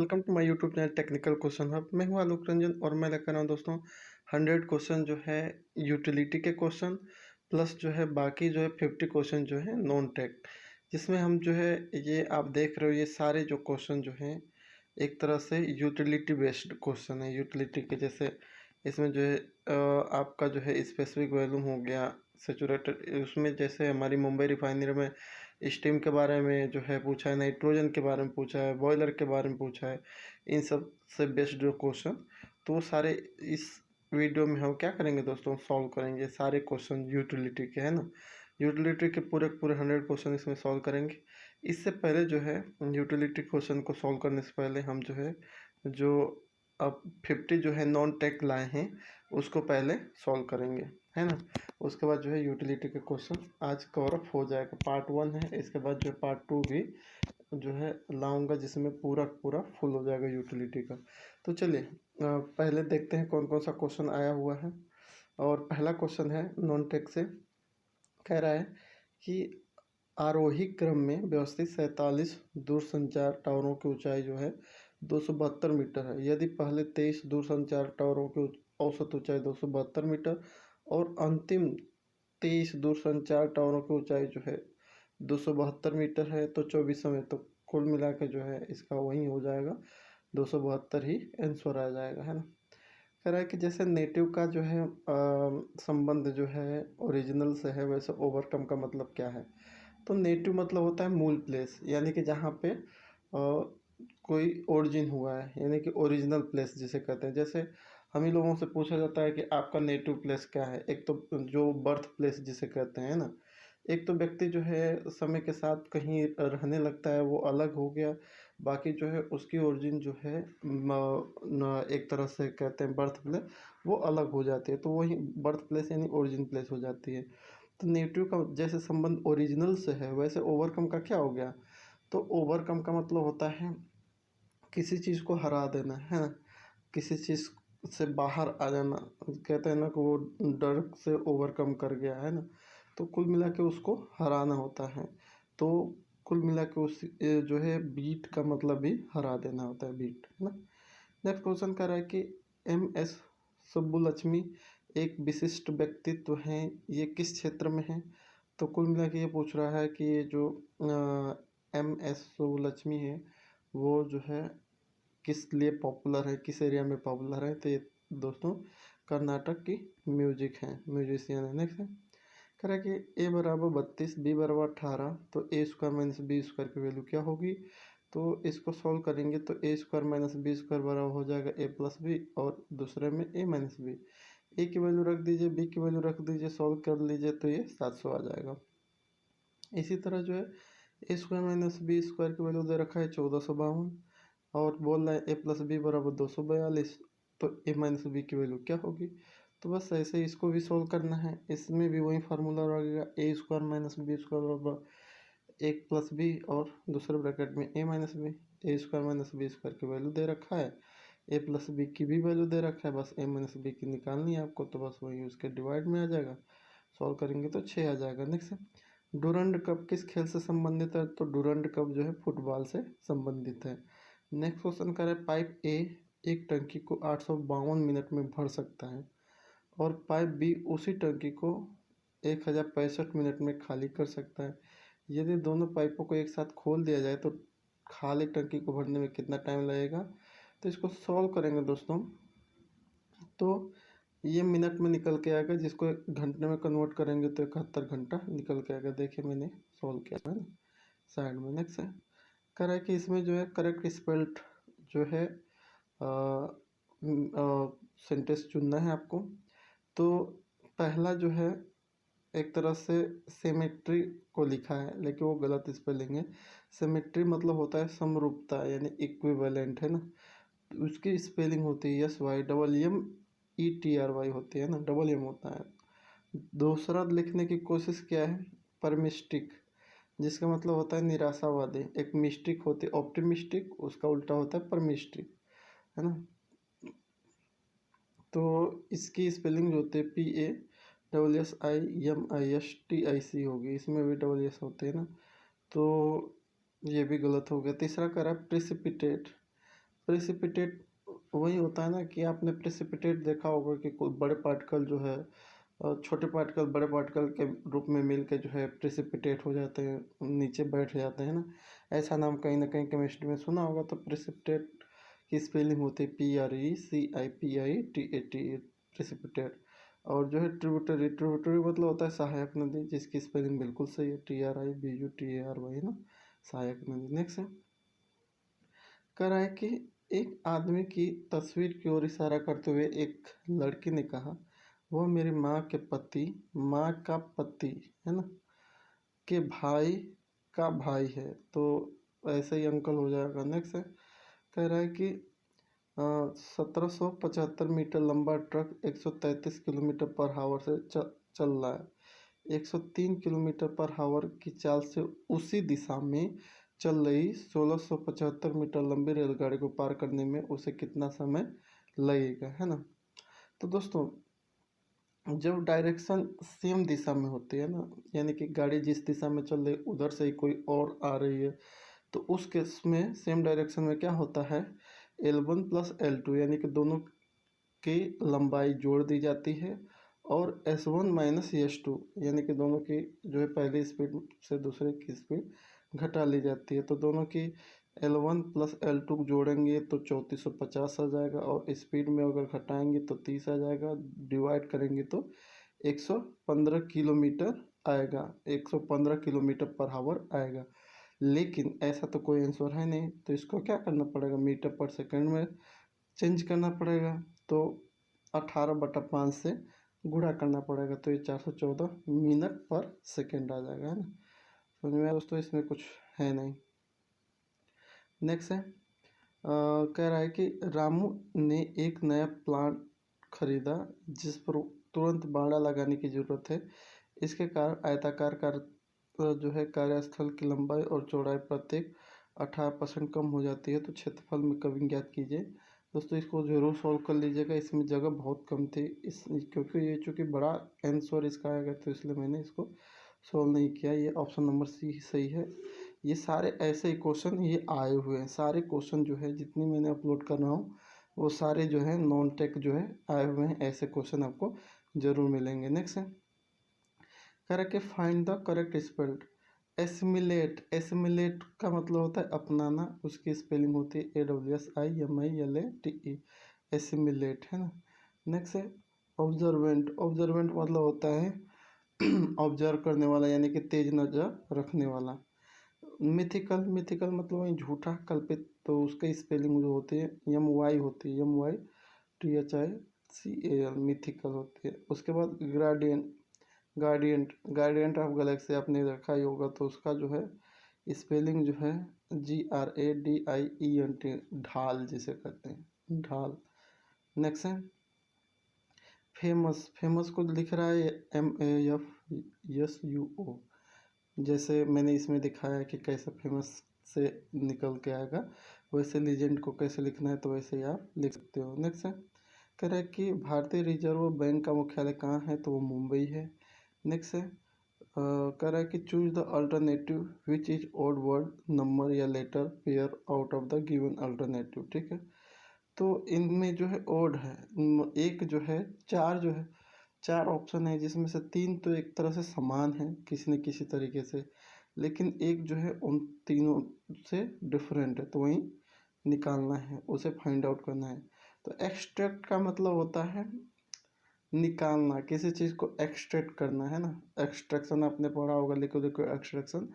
Welcome to my YouTube channel technical question hub. मैं हूं आलोक रंजन और मैं लेकर आया हूं दोस्तों 100 क्वेश्चन जो है यूटिलिटी के क्वेश्चन प्लस जो है बाकी जो है 50 क्वेश्चन जो है नॉन टेक, जिसमें हम जो है ये आप देख रहे हो ये सारे जो क्वेश्चन जो हैं एक तरह से यूटिलिटी बेस्ड क्वेश्चन है। यूटिलिटी के जैसे इसमें जो है आपका जो है स्पेसिफिक वैल्यूम हो गया, सेचुरेटेड, उसमें जैसे हमारी मुंबई रिफाइनरी में स्टीम के बारे में जो है पूछा है, नाइट्रोजन के बारे में पूछा है, बॉयलर के बारे में पूछा है, इन सब से बेस्ड जो क्वेश्चन, तो वो सारे इस वीडियो में हम क्या करेंगे दोस्तों, सॉल्व करेंगे सारे क्वेश्चन यूटिलिटी के, है ना। यूटिलिटी के पूरे पूरे 100 क्वेश्चन इसमें सॉल्व करेंगे। इससे पहले जो है यूटिलिटी क्वेश्चन को सॉल्व करने से पहले हम जो है जो अब 50 जो है नॉन टेक लाए हैं उसको पहले सॉल्व करेंगे, है ना। उसके बाद जो है यूटिलिटी के क्वेश्चन आज कवर अप हो जाएगा। पार्ट 1 है, इसके बाद जो है पार्ट 2 भी जो है लाऊंगा जिसमें पूरा पूरा फुल हो जाएगा यूटिलिटी का। तो चलिए पहले देखते हैं कौन कौन सा क्वेश्चन आया हुआ है। और पहला क्वेश्चन है नॉन टेक से, कह रहा है कि आरोही क्रम में व्यवस्थित 47 दूरसंचार टावरों की ऊंचाई जो है 272 मीटर है। यदि पहले 23 दूरसंचार टावरों की औसत ऊंचाई 272 मीटर और अंतिम 23 दूरसंचार टावरों की ऊंचाई जो है 272 मीटर है, तो 24 में तो कुल मिला के जो है इसका वही हो जाएगा, 272 ही आंसर आ जाएगा, है ना। कह रहा है कि जैसे नेटिव का जो है संबंध जो है ओरिजिनल से है, वैसे ओवरकम का मतलब क्या है। तो नेटिव मतलब होता है मूल प्लेस, यानी कि जहाँ पे कोई ओरिजिन हुआ है, यानी कि ओरिजिनल प्लेस जिसे कहते हैं। जैसे हम ही लोगों से पूछा जाता है कि आपका नेटिव प्लेस क्या है। एक तो जो बर्थ प्लेस जिसे कहते हैं ना, एक तो व्यक्ति जो है समय के साथ कहीं रहने लगता है वो अलग हो गया, बाकी जो है उसकी ओरिजिन जो है एक तरह से कहते हैं बर्थ प्लेस, वो अलग हो जाती है, तो वही बर्थ प्लेस यानी ओरिजिन प्लेस हो जाती है। तो नेटिव का जैसे संबंध ओरिजिनल से है, वैसे ओवरकम का क्या हो गया। तो ओवरकम का मतलब होता है किसी चीज़ को हरा देना, है ना, किसी चीज़ से बाहर आ जाना। कहते हैं ना कि वो डर से ओवरकम कर गया, है ना। तो कुल मिला के उसको हराना होता है। तो कुल मिला के उस जो है बीट का मतलब भी हरा देना होता है, बीट, है ना। नेक्स्ट क्वेश्चन कह रहा है कि MS सुब्बुलक्ष्मी एक विशिष्ट व्यक्तित्व हैं, ये किस क्षेत्र में है। तो कुल मिला के ये पूछ रहा है कि ये जो MS सुब्बुलक्ष्मी है वो जो है किस लिए पॉपुलर है, किस एरिया में पॉपुलर है। तो ये दोस्तों कर्नाटक की म्यूजिक है, म्यूजिशियन है। नेक्स्ट है, कह रहा है कि A = 32, B = 18, तो A² - B² की वैल्यू क्या होगी। तो इसको सॉल्व करेंगे तो A² - B² बराबर हो जाएगा A+B, और दूसरे में A - B। ए की वैल्यू रख दीजिए, बी की वैल्यू रख दीजिए, सॉल्व कर लीजिए तो ये 700 आ जाएगा। इसी तरह जो है A² - B² की वैल्यू दे रखा है 1452, और बोल रहा है A+B = 242, तो A - B की वैल्यू क्या होगी। तो बस ऐसे ही इसको भी सोल्व करना है। इसमें भी वही फार्मूला लगेगा, A² - B² बराबर 1+B और दूसरे ब्रैकेट में A - B। A² - B² की वैल्यू दे रखा है, A+B की भी वैल्यू दे रखा है, बस A - B की निकालनी है आपको, तो बस वही उसके डिवाइड में आ जाएगा। सॉल्व करेंगे तो 6 आ जाएगा। नेक्स्ट है, डूरंड कप किस खेल से संबंधित है। तो डूरंड कप जो है फुटबॉल से संबंधित है। नेक्स्ट क्वेश्चन कर रहा है पाइप ए एक टंकी को 852 मिनट में भर सकता है, और पाइप बी उसी टंकी को 1065 मिनट में खाली कर सकता है। यदि दोनों पाइपों को एक साथ खोल दिया जाए तो खाली टंकी को भरने में कितना टाइम लगेगा। तो इसको सॉल्व करेंगे दोस्तों, तो ये मिनट में निकल के आएगा, जिसको घंटे में कन्वर्ट करेंगे तो 71 घंटा निकल के आएगा। देखिए मैंने सॉल्व किया है ना साइड में। नेक्स्ट है, कह रहा है कि इसमें जो है करेक्ट स्पेल्ड जो है सेंटेंस चुनना है आपको। तो पहला जो है एक तरह से सिमेट्री को लिखा है, लेकिन वो गलत स्पेलिंग है। सिमेट्री मतलब होता है समरूपता, यानी इक्विवेलेंट, है ना। उसकी स्पेलिंग होती है SYMMETRY होती है ना, डबल एम होता है। दूसरा लिखने की कोशिश किया है परमिस्टिक, जिसका मतलब होता है निराशावादी। एक मिस्टिक होती है ऑप्टिमिस्टिक, उसका उल्टा होता है परमिस्टिक, है ना। तो इसकी स्पेलिंग जो होती है PASSIMISTIC होगी, इसमें भी डबल एस होते हैं ना, तो ये भी गलत हो गया। तीसरा कह रहा है प्रिसिपिटेट, प्रेसिपिटेट वही होता है ना कि आपने प्रेसिपिटेट देखा होगा कि कोई बड़े पार्टिकल जो है छोटे पार्टिकल बड़े पार्टिकल के रूप में मिलके जो है प्रेसिपिटेट हो जाते हैं, नीचे बैठ जाते हैं ना। ऐसा नाम कहीं ना कहीं केमिस्ट्री में सुना होगा। तो प्रेसिपिटेट की स्पेलिंग होती है PRECIPITAT, प्रेसिपिटेट। और जो है ट्रिब्यूटरी, ट्रिब्यूटरी मतलब होता है सहायक नदी, जिसकी स्पेलिंग बिल्कुल सही है, TRIBUTARY ना, सहायक नदी। नेक्स्ट है, कह रहा है कि एक आदमी की तस्वीर की ओर इशारा करते हुए एक लड़की ने कहा, वह मेरी माँ के पति, माँ का पति है ना, के भाई का भाई है। तो ऐसे ही अंकल हो जाएगा। नेक्स्ट है, कह रहा है कि 1775 मीटर लंबा ट्रक 133 किलोमीटर पर हावर से चल रहा है। 103 किलोमीटर पर हावर की चाल से उसी दिशा में चल रही 1675 मीटर लंबी रेलगाड़ी को पार करने में उसे कितना समय लगेगा, है ना। तो दोस्तों, जब डायरेक्शन सेम दिशा में होती है ना, यानी कि गाड़ी जिस दिशा में चल रही उधर से ही कोई और आ रही है, तो उस केस में सेम डायरेक्शन में क्या होता है, L1 प्लस L2 यानी कि दोनों की लंबाई जोड़ दी जाती है, और S1 माइनस S2 यानी कि दोनों की जो है पहली स्पीड से दूसरे की स्पीड घटा ली जाती है। तो दोनों की L1 प्लस L2 जोड़ेंगे तो 3450 आ जाएगा, और स्पीड में अगर घटाएंगे तो 30 आ जाएगा, डिवाइड करेंगे तो 115 किलोमीटर आएगा, 115 किलोमीटर पर हावर आएगा। लेकिन ऐसा तो कोई आंसर है नहीं, तो इसको क्या करना पड़ेगा, मीटर पर सेकंड में चेंज करना पड़ेगा। तो 18/5 से गुणा करना पड़ेगा, तो ये 414 मिनट पर सेकंड आ जाएगा, है ना। समझ में आया दोस्तों, इसमें कुछ है नहीं। नेक्स्ट है, कह रहा है कि रामू ने एक नया प्लांट खरीदा जिस पर तुरंत बाड़ा लगाने की ज़रूरत है। इसके कारण आयताकार जो है कार्यस्थल की लंबाई और चौड़ाई प्रत्येक 18% कम हो जाती है। तो क्षेत्रफल में कमी ज्ञात कीजिए। दोस्तों, इसको ज़रूर सॉल्व कर लीजिएगा, इसमें जगह बहुत कम थी क्योंकि ये चूँकि बड़ा आंसर इसका आएगा, तो इसलिए मैंने इसको सॉल्व नहीं किया। ये ऑप्शन नंबर सी सही है। ये सारे ऐसे ही क्वेश्चन ये आए हुए हैं, सारे क्वेश्चन जो है जितनी मैंने अपलोड कर रहा हूँ वो सारे जो है नॉन टेक जो है आए हुए हैं, ऐसे क्वेश्चन आपको ज़रूर मिलेंगे। नेक्स्ट है, कह रहा है कि find the correct spelled. Assimilate, assimilate का मतलब होता है अपनाना, उसकी स्पेलिंग होती है ASSIMILATE, एसिमिलेट, है ना। नेक्स्ट है ऑब्जर्वेंट, ऑब्जर्वेंट मतलब होता है ऑब्जर्व करने वाला, यानी कि तेज नज़र रखने वाला। मिथिकल, मिथिकल मतलब वही झूठा, कल्पित, तो उसकी स्पेलिंग जो होती है MY होती है, MYTHICAL, मिथिकल होती है। उसके बाद ग्रेडियंट, गार्डियंट, गार्डियंट ऑफ गैलेक्सी आपने रखा ही होगा, तो उसका जो है स्पेलिंग जो है GRADIENT, ढाल जिसे कहते हैं, ढाल। नेक्स्ट है फेमस, फेमस को लिख रहा है FAMUS, जैसे मैंने इसमें दिखाया है कि कैसे फेमस से निकल के आएगा, वैसे लीजेंड को कैसे लिखना है तो वैसे ही आप लिख सकते हो। नेक्स्ट है, कह रहा है कि भारतीय रिजर्व बैंक का मुख्यालय कहाँ है, तो वो मुंबई है। नेक्स्ट है, कह रहा है कि choose the alternative which is odd word number या letter pair out of the given alternative. ठीक है, तो इनमें जो है ओड है, एक जो है चार, जो है चार ऑप्शन है जिसमें से तीन तो एक तरह से समान है किसी न किसी तरीके से, लेकिन एक जो है उन तीनों से डिफरेंट है, तो वही निकालना है, उसे फाइंड आउट करना है। तो एक्सट्रैक्ट का मतलब होता है निकालना, किसी चीज़ को एक्सट्रैक्ट करना, है ना। एक्सट्रैक्शन आपने पढ़ा होगा, लिक्विड लिक्विड एक्सट्रैक्शन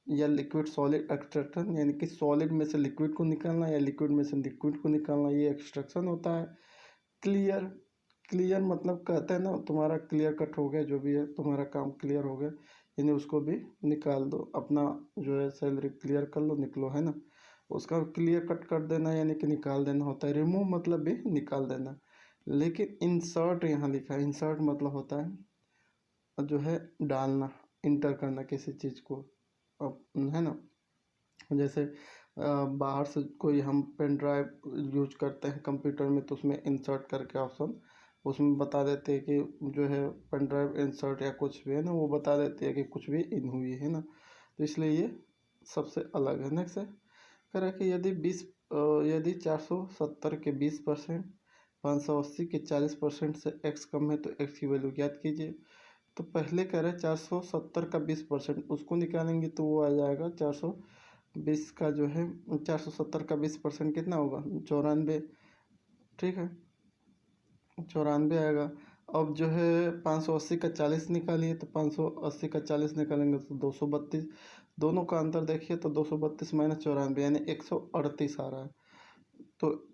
या लिक्विड सॉलिड एक्सट्रैक्शन, यानी कि सॉलिड में से लिक्विड को निकालना या लिक्विड में से लिक्विड को निकालना, ये एक्सट्रैक्शन होता है। क्लियर, क्लियर मतलब कहते हैं ना तुम्हारा क्लियर कट हो गया, जो भी है तुम्हारा काम क्लियर हो गया, यानी उसको भी निकाल दो, अपना जो है सैलरी क्लियर कर लो, निकलो, है ना। उसका क्लियर कट कर देना यानी कि निकाल देना होता है। रिमूव मतलब भी निकाल देना। लेकिन इंसर्ट यहाँ लिखा है, इंसर्ट मतलब होता है जो है डालना, इंटर करना किसी चीज़ को, अब है ना। जैसे बाहर से कोई हम पेन ड्राइव यूज करते हैं कंप्यूटर में, तो उसमें इंसर्ट करके ऑप्शन उसमें बता देते हैं कि जो है पेन ड्राइव इंसर्ट या कुछ भी है ना, वो बता देते हैं कि कुछ भी इन हुई है ना, तो इसलिए ये सबसे अलग है। नेक्स्ट है, कह रहा है कि यदि 20 यदि 470 के 20%, 580 के 40% से x कम है तो x की वैल्यू ज्ञात कीजिए। तो पहले कह रहे हैं 470 का 20%, उसको निकालेंगे तो वो आ जाएगा 420 का जो है 470 का 20% कितना होगा 94। ठीक है, 94 आएगा। अब जो है 580 का 40 निकालिए, तो 580 का 40 निकालेंगे तो 232। दोनों का अंतर देखिए तो 232 माइनस 94 यानी 138 आ रहा है। तो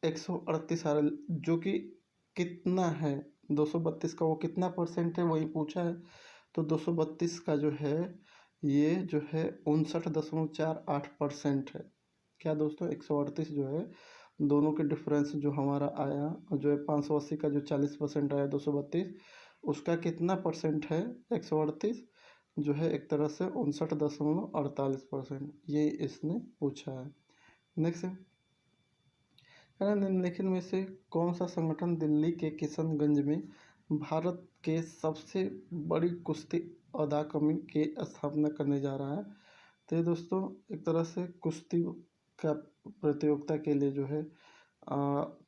138 आ रहा है जो कि कितना है 232 का, वो कितना परसेंट है वही पूछा है। तो 232 का जो है ये जो है 59.48% है। क्या दोस्तों, 138 जो है दोनों के डिफरेंस जो हमारा आया जो है 580 का जो 40% आया 232, उसका कितना परसेंट है 138 जो है एक तरह से 59.48%, ये इसने पूछा है। नेक्स्ट है निम्नलिखित में से कौन सा संगठन दिल्ली के किशनगंज में भारत के सबसे बड़ी कुश्ती अकादमी की स्थापना करने जा रहा है। तो ये दोस्तों एक तरह से कुश्ती का प्रतियोगिता के लिए जो है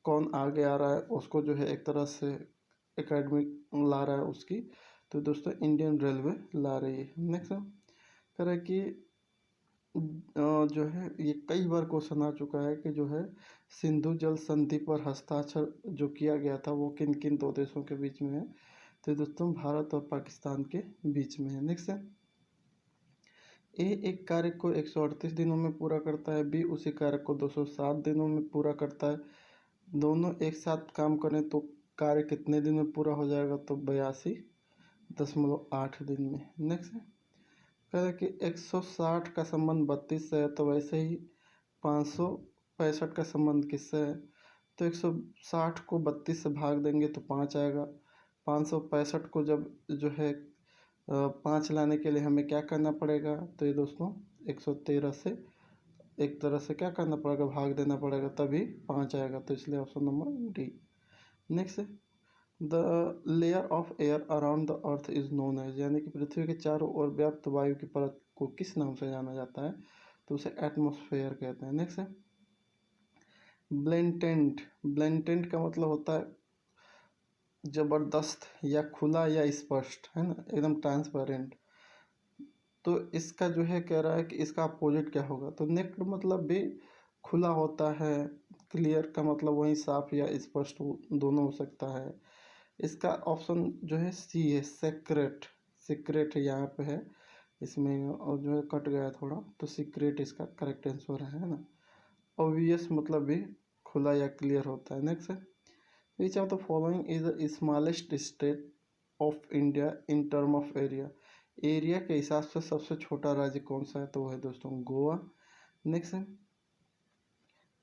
कौन आगे आ रहा है उसको जो है एक तरह से एकेडमी ला रहा है उसकी। तो दोस्तों इंडियन रेलवे ला रही है। नेक्स्ट कह रहा है कि जो है ये कई बार क्वेश्चन आ चुका है कि जो है सिंधु जल संधि पर हस्ताक्षर जो किया गया था वो किन किन दो देशों के बीच में है। तो दोस्तों भारत और पाकिस्तान के बीच में है। नेक्स्ट है ए एक कार्य को 138 दिनों में पूरा करता है, बी उसी कार्य को 207 दिनों में पूरा करता है। दोनों एक साथ काम करें तो कार्य कितने दिन में पूरा हो जाएगा, तो 82.8 दिन में। नेक्स्ट है कह रहे कि 160 का संबंध 32 से है, तो वैसे ही 565 का संबंध किससे है। तो 160 को 32 से भाग देंगे तो 5 आएगा। 565 को जब जो है 5 लाने के लिए हमें क्या करना पड़ेगा, तो ये दोस्तों 113 से एक तरह से क्या करना पड़ेगा, भाग देना पड़ेगा, तभी 5 आएगा। तो इसलिए option number D. Next the layer of air around the earth is known as, यानी कि पृथ्वी के चारों ओर व्याप्त वायु की परत को किस नाम से जाना जाता है, तो उसे एटमॉस्फेयर कहते हैं। नेक्स्ट है ब्लेंटेंट। ब्लेंटेंट का मतलब होता है जबरदस्त या खुला या स्पष्ट, है ना, एकदम ट्रांसपेरेंट। तो इसका जो है कह रहा है कि इसका अपोजिट क्या होगा, तो नेक्ड मतलब भी खुला होता है, क्लियर का मतलब वही साफ या स्पष्ट दोनों हो सकता है। इसका ऑप्शन जो है सी है, सेक्रेट। सीक्रेट यहाँ पे है इसमें और जो है कट गया थोड़ा, तो सीक्रेट इसका करेक्ट आंसर है ना। ऑब्वियस मतलब भी खुला या क्लियर होता है। नेक्स्ट है which of the following is the smallest state of India in term of area. Area के हिसाब से सबसे छोटा राज्य कौन सा है, तो वो है दोस्तों गोवा। नेक्स्ट है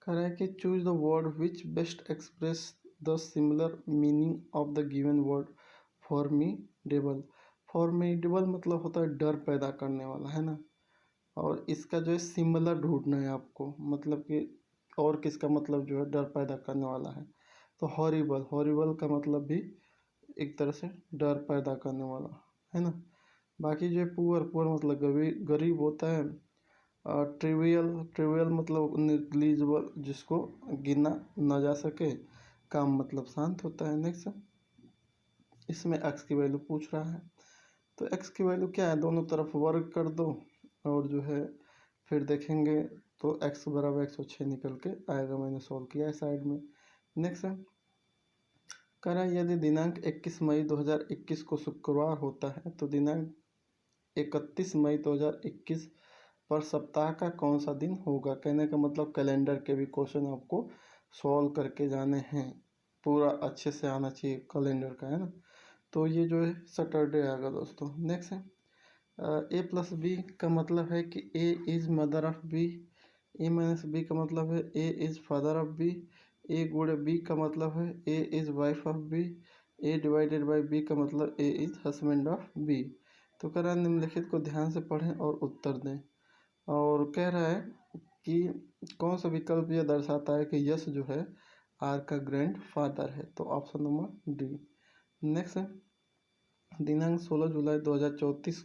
कह रहा है कि choose the word which best express the similar meaning of the given word formidable. Formidable मतलब होता है डर पैदा करने वाला, है ना। और इसका जो है सिमिलर ढूंढना है आपको, मतलब कि और किसका मतलब जो है डर पैदा करने वाला है। तो हॉरिबल, हॉरिबल का मतलब भी एक तरह से डर पैदा करने वाला, है ना। बाकी जो है पुअर, पुअर मतलब गरीब होता है। ट्रिवियल, ट्रिवियल मतलब निग्लिजिबल जिसको गिना ना जा सके। काम मतलब शांत होता है। नेक्स्ट इसमें एक्स की वैल्यू पूछ रहा है, तो एक्स की वैल्यू क्या है, दोनों तरफ वर्ग कर दो और जो है फिर देखेंगे तो एक्स बराबर 106 निकल के आएगा। मैंने सॉल्व किया है साइड में। नेक्स्ट है कह रहा है यदि दिनांक 21 मई 2021 को शुक्रवार होता है तो दिनांक 31 मई 2021 पर सप्ताह का कौन सा दिन होगा। कहने का मतलब कैलेंडर के भी क्वेश्चन आपको सॉल्व करके जाने हैं, पूरा अच्छे से आना चाहिए कैलेंडर का, है ना। तो ये जो है सैटरडे आएगा दोस्तों। नेक्स्ट है ए प्लस बी का मतलब है कि A is mother of B, A minus B का मतलब है A is father of B, A गुणे बी का मतलब है A is wife of B, A divided by B का मतलब A is husband of B. तो कह रहा है निम्नलिखित को ध्यान से पढ़ें और उत्तर दें। और कह रहा है कि कौन सा विकल्प यह दर्शाता है कि यश जो है आर का ग्रैंड फादर है, तो ऑप्शन नंबर डी। नेक्स्ट है दिनांक 16 जुलाई 2034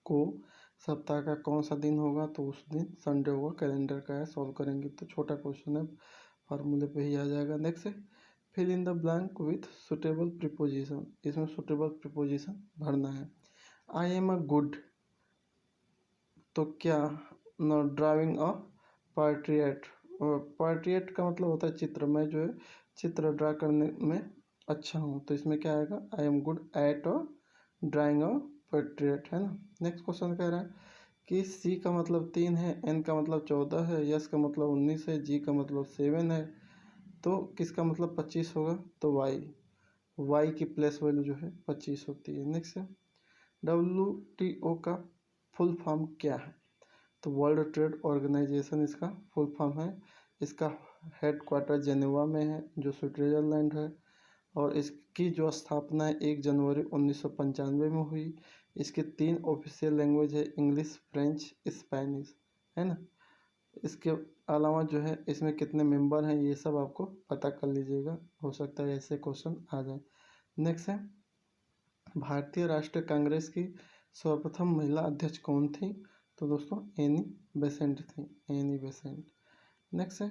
को सप्ताह का कौन सा दिन होगा, तो उस दिन संडे होगा। कैलेंडर का है, सॉल्व करेंगे तो छोटा क्वेश्चन है, फार्मूले पे ही आ जाएगा। नेक्स्ट है fill in the blank with suitable preposition. इसमें सुटेबल प्रीपोजिशन भरना है। आई एम अ गुड, तो क्या न ड्राइविंग अ पोर्ट्रेट। पोर्ट्रेट का मतलब होता है चित्र। मैं जो है चित्र ड्रा करने में अच्छा हूँ, तो इसमें क्या आएगा, I am good at a drawing a portrait, है ना। नेक्स्ट क्वेश्चन कह रहा है कि सी का मतलब 3 है, एन का मतलब 14 है, यस का मतलब 19 है, जी का मतलब 7 है, तो किसका मतलब 25 होगा, तो वाई की प्लेस वैल्यू जो है 25 होती है। नेक्स्ट है WTO का फुल फॉर्म क्या है, तो वर्ल्ड ट्रेड ऑर्गेनाइजेशन इसका फुल फॉर्म है। इसका हेड क्वार्टर जेनेवा में है, जो स्विट्जरलैंड है, और इसकी जो स्थापना है 1 जनवरी 1995 में हुई। इसके 3 ऑफिशियल लैंग्वेज है, इंग्लिश, फ्रेंच, स्पेनिश, है ना। इसके अलावा जो है इसमें कितने मेंबर हैं ये सब आपको पता कर लीजिएगा, हो सकता है ऐसे क्वेश्चन आ जाए। नेक्स्ट है भारतीय राष्ट्रीय कांग्रेस की सर्वप्रथम महिला अध्यक्ष कौन थी, तो दोस्तों एनी बेसेंट थी, एनी बेसेंट। नेक्स्ट है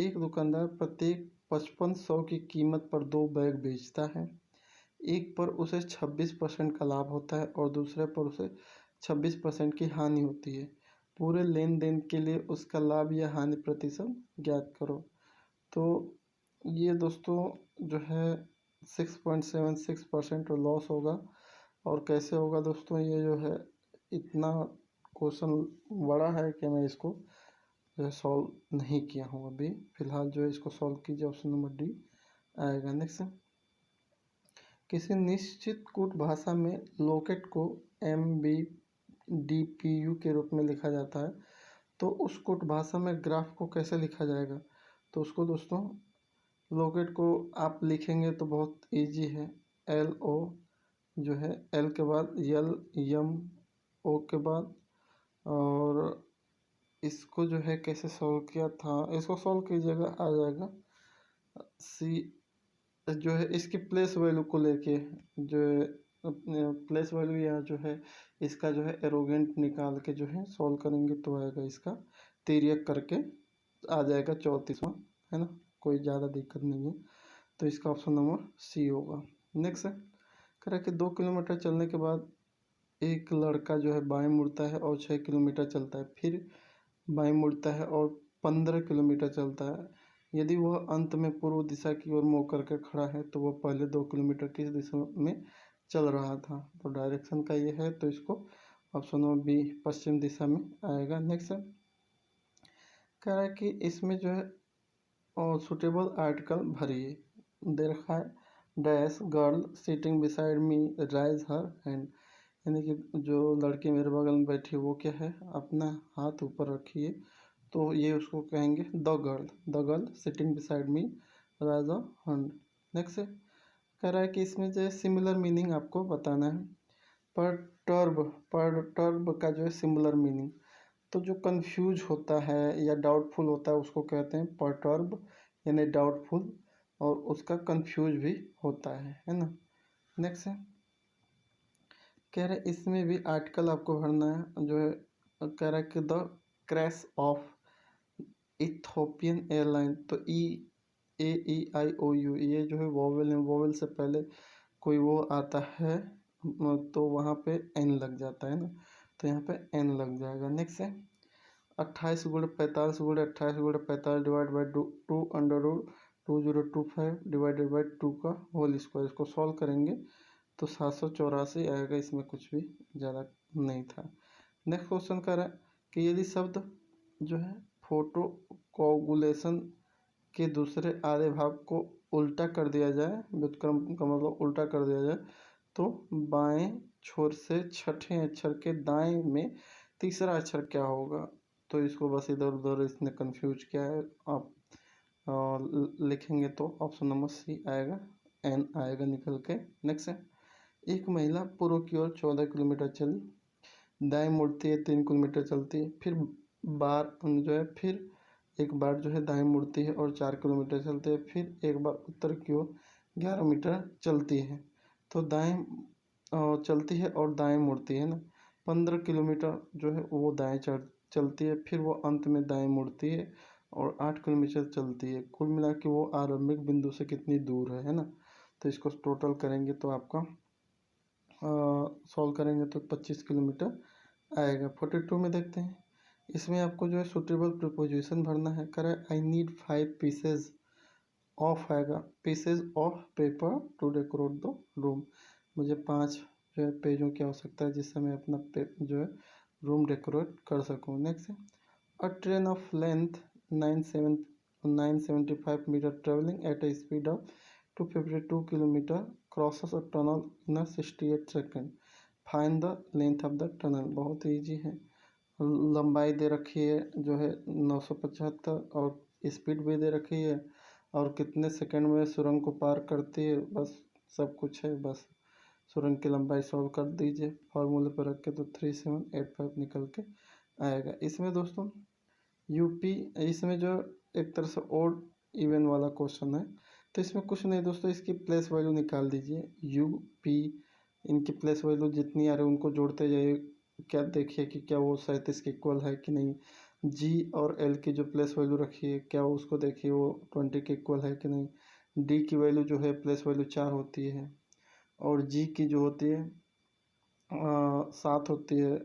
एक दुकानदार प्रत्येक 5500 की कीमत पर 2 बैग बेचता है। एक पर उसे 26% का लाभ होता है और दूसरे पर उसे 26% की हानि होती है। पूरे लेन देन के लिए उसका लाभ या हानि प्रतिशत ज्ञात करो। तो ये दोस्तों जो है 6.76% लॉस होगा। और कैसे होगा दोस्तों, ये जो है इतना क्वेश्चन बड़ा है कि मैं इसको जो है सॉल्व नहीं किया हूँ अभी फिलहाल। जो है इसको सॉल्व कीजिए, ऑप्शन नंबर डी आएगा। नेक्स्ट किसी निश्चित कूट भाषा में लोकेट को MBDPU के रूप में लिखा जाता है, तो उस कूट भाषा में ग्राफ को कैसे लिखा जाएगा, तो उसको दोस्तों लोकेट को आप लिखेंगे तो बहुत इजी है। LO जो है L के बाद LM O के बाद, और इसको जो है कैसे सॉल्व किया था, इसको सॉल्व कीजिएगा आ जाएगा। C जो है इसकी प्लेस वैल्यू को लेके जो प्लेस वैल्यू यहाँ जो है इसका जो है एरोगेंट निकाल के जो है सॉल्व करेंगे तो आएगा इसका तिर्यक करके आ जाएगा 34वां, है ना। कोई ज़्यादा दिक्कत नहीं है, तो इसका ऑप्शन नंबर सी होगा। नेक्स्ट है कह रहा है कि 2 किलोमीटर चलने के बाद एक लड़का जो है बाएं मुड़ता है और 6 किलोमीटर चलता है, फिर बाएं मुड़ता है और 15 किलोमीटर चलता है। यदि वह अंत में पूर्व दिशा की ओर मुँह करके खड़ा है तो वह पहले 2 किलोमीटर किस दिशा में चल रहा था, तो डायरेक्शन का ये है, तो इसको ऑप्शन नंबर बी पश्चिम दिशा में आएगा। नेक्स्ट है कह रहा है कि इसमें जो है और सुटेबल आर्टिकल भरिए। देयर है dash girl sitting beside me rise her hand, यानी कि जो लड़की मेरे बगल में बैठी है वो क्या है, अपना हाथ ऊपर रखिए, तो ये उसको कहेंगे the girl sitting beside me rise a hand. Next कह रहा है कि इसमें जो है सिमिलर मीनिंग आपको बताना है। पर टर्ब का जो है सिमिलर मीनिंग, तो जो कंफ्यूज होता है या डाउटफुल होता है उसको कहते हैं परटर्ब, यानी डाउटफुल, और उसका कंफ्यूज भी होता है ना। नेक्स्ट है कह रहे इसमें भी आर्टिकल आपको भरना है। जो है कह रहा है कि the crash of Ethiopian airline, तो EAEIOU ये जो है वोवेल है, वोवेल से पहले कोई वो आता है तो वहाँ पे एन लग जाता है ना, तो यहाँ पे एन लग जाएगा। नेक्स्ट है 28 गुणे 45 गुणे 28 गुणे 45 divide by 2 under root 2025 divided by 2 का होल स्क्वायर। इसको सॉल्व करेंगे तो 784 आएगा, इसमें कुछ भी ज़्यादा नहीं था। नेक्स्ट क्वेश्चन कर रहा है कि यदि शब्द जो है फोटो कोगुलेशन के दूसरे आधे भाग को उल्टा कर दिया जाए, व्युत्क्रम का मतलब उल्टा कर दिया जाए, तो बाएं छोर से छठे अक्षर के दाएं में तीसरा अक्षर क्या होगा, तो इसको बस इधर उधर इसने कंफ्यूज किया है। आप लिखेंगे तो ऑप्शन नंबर सी आएगा, एन आएगा निकल के। नेक्स्ट है एक महिला पूर्व की ओर 14 किलोमीटर चली, दाएं मुड़ती है 3 किलोमीटर चलती है, फिर फिर एक बार जो है दाएं मुड़ती है और 4 किलोमीटर चलती है, फिर एक बार उत्तर की ओर 11 मीटर चलती है। तो दाएं चलती है और दाएं मुड़ती है ना, 15 किलोमीटर जो है वो दाएँ चलती है, फिर वो अंत में दाएँ मुड़ती है और 8 किलोमीटर चलती है। कुल मिला के वो आरंभिक बिंदु से कितनी दूर है ना? तो इसको टोटल करेंगे तो आपका सॉल्व करेंगे तो 25 किलोमीटर आएगा। 42 में देखते हैं, इसमें आपको जो है सूटेबल प्रीपोजिशन भरना है। कह रहा है आई नीड 5 पीसेज ऑफ आएगा, pieces of paper two decorate the room. मुझे 5 जो है पेजों की आवश्यकता है जिससे मैं अपना जो है रूम डेकोरेट कर सकूँ। नेक्स्ट है a train of length 975 metre travelling at a speed of 252 kilometre crosses a tunnel in 68 second, find the length of the tunnel. बहुत ईजी है, लंबाई दे रखी है जो है 975 और स्पीड भी दे रखी है और कितने सेकंड में सुरंग को पार करती है, बस सब कुछ है। बस सुरंग की लंबाई सॉल्व कर दीजिए फॉर्मूले पर रख के तो 3785 निकल के आएगा। इसमें दोस्तों यूपी, इसमें जो एक तरह से ओड इवन वाला क्वेश्चन है, तो इसमें कुछ नहीं दोस्तों, इसकी प्लेस वैल्यू निकाल दीजिए। यूपी, इनकी प्लेस वैल्यू जितनी आ रही है उनको जोड़ते जाइए, क्या देखिए कि क्या वो 37 के इक्वल है कि नहीं। जी और एल की जो प्लेस वैल्यू रखी है क्या उसको देखिए वो 20 के इक्वल है कि नहीं। डी की वैल्यू जो है प्लेस वैल्यू 4 होती है और जी की जो होती है 7 होती है,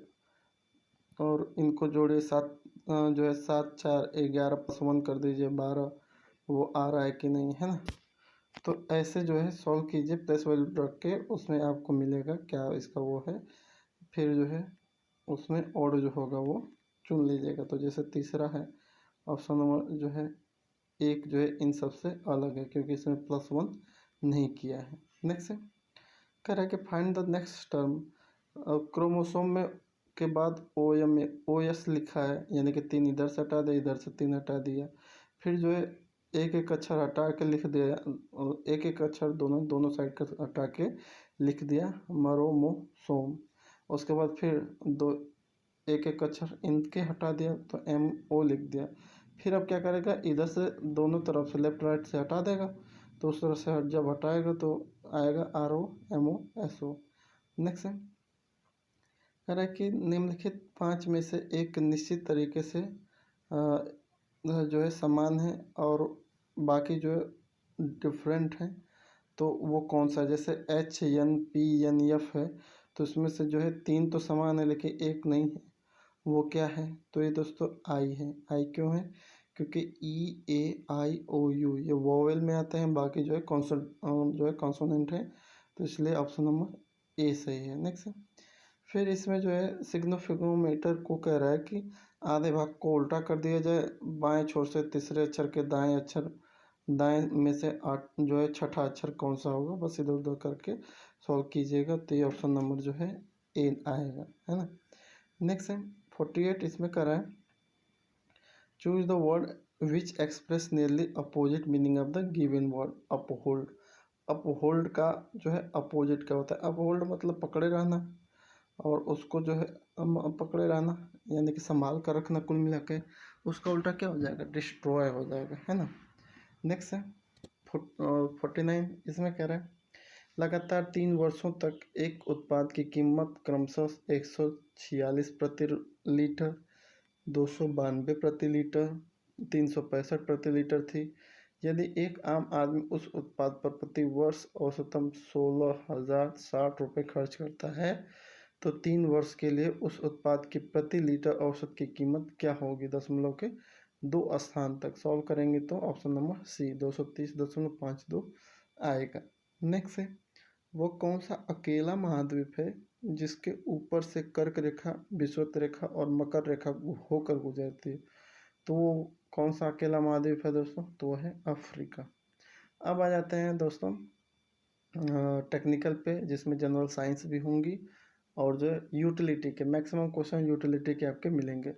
और इनको जोड़िए 7 जो है 7 4 11 प्लस 1 कर दीजिए 12, वो आ रहा है कि नहीं, है ना। तो ऐसे जो है सॉल्व कीजिए प्लस वैल्यू रख के, उसमें आपको मिलेगा क्या इसका वो है, फिर जो है उसमें ऑड जो होगा वो चुन लीजिएगा। तो जैसे तीसरा है ऑप्शन नंबर जो है एक जो है इन सब से अलग है क्योंकि इसमें +1 नहीं किया है। नेक्स्ट है कह रहा है कि find the next term. Chromosome में के बाद ओ एम में ओ एस लिखा है, यानी कि 3 इधर से हटा दिया, इधर से 3 हटा दिया, फिर जो है एक एक अक्षर हटा के लिख दिया, एक एक अक्षर दोनों दोनों साइड का हटा के लिख दिया मरोमोसोम। उसके बाद फिर दो एक एक अक्षर इनके हटा दिया तो एम ओ लिख दिया। फिर अब क्या करेगा, इधर से दोनों तरफ से लेफ्ट राइट से हटा देगा, तो उस तरह से जब हटाएगा तो आएगा R O M O S O. Next है कह रहा है कि निम्नलिखित 5 में से एक निश्चित तरीके से जो है समान है और बाकी जो है डिफरेंट है, तो वो कौन सा। जैसे H N P N F है, तो इसमें से जो है 3 तो समान है लेकिन एक नहीं है, वो क्या है। तो ये दोस्तों आई है। आई क्यों है, क्योंकि ई ए आई ओ यू ये वोवेल में आते हैं, बाकी जो है कॉन्सोनेंट है, तो इसलिए ऑप्शन नंबर ए सही है। नेक्स्ट है फिर इसमें जो है सिग्नोफिग्नोमीटर को कह रहा है कि आधे भाग को उल्टा कर दिया जाए, बाएं छोर से तीसरे अक्षर के दाएं अक्षर, दाएं में से आठ जो है छठा अक्षर कौन सा होगा, बस इधर उधर करके सॉल्व कीजिएगा तो ये ऑप्शन नंबर जो है ए आएगा, है ना। नेक्स्ट है 48, इसमें कर रहा है choose the word which express nearly opposite meaning of the given word uphold. Uphold का जो है अपोजिट क्या होता है, अपहोल्ड मतलब पकड़े रहना, और उसको जो है पकड़े रहना यानी कि संभाल कर रखना, कुल मिला के उसका उल्टा क्या हो जाएगा, डिस्ट्रॉय हो जाएगा, है ना। नेक्स्ट है 49, इसमें कह रहा है लगातार 3 वर्षों तक एक उत्पाद की कीमत क्रमशः 146 प्रति लीटर, 292 प्रति लीटर, 365 प्रति लीटर थी। यदि एक आम आदमी उस उत्पाद पर प्रति वर्ष औसतन 16,060 रुपये खर्च करता है तो 3 वर्ष के लिए उस उत्पाद की प्रति लीटर औसत की कीमत क्या होगी, दशमलव के 2 स्थान तक। सॉल्व करेंगे तो ऑप्शन नंबर सी 230.52 आएगा। नेक्स्ट है वो कौन सा अकेला महाद्वीप है जिसके ऊपर से कर्क रेखा, विषुवत रेखा और मकर रेखा होकर गुजरती है। तो वो कौन सा अकेला महाद्वीप है दोस्तों, तो वो है अफ्रीका। अब आ जाते हैं दोस्तों टेक्निकल पे, जिसमें जनरल साइंस भी होंगी और जो है यूटिलिटी के मैक्सिमम क्वेश्चन यूटिलिटी के आपके मिलेंगे।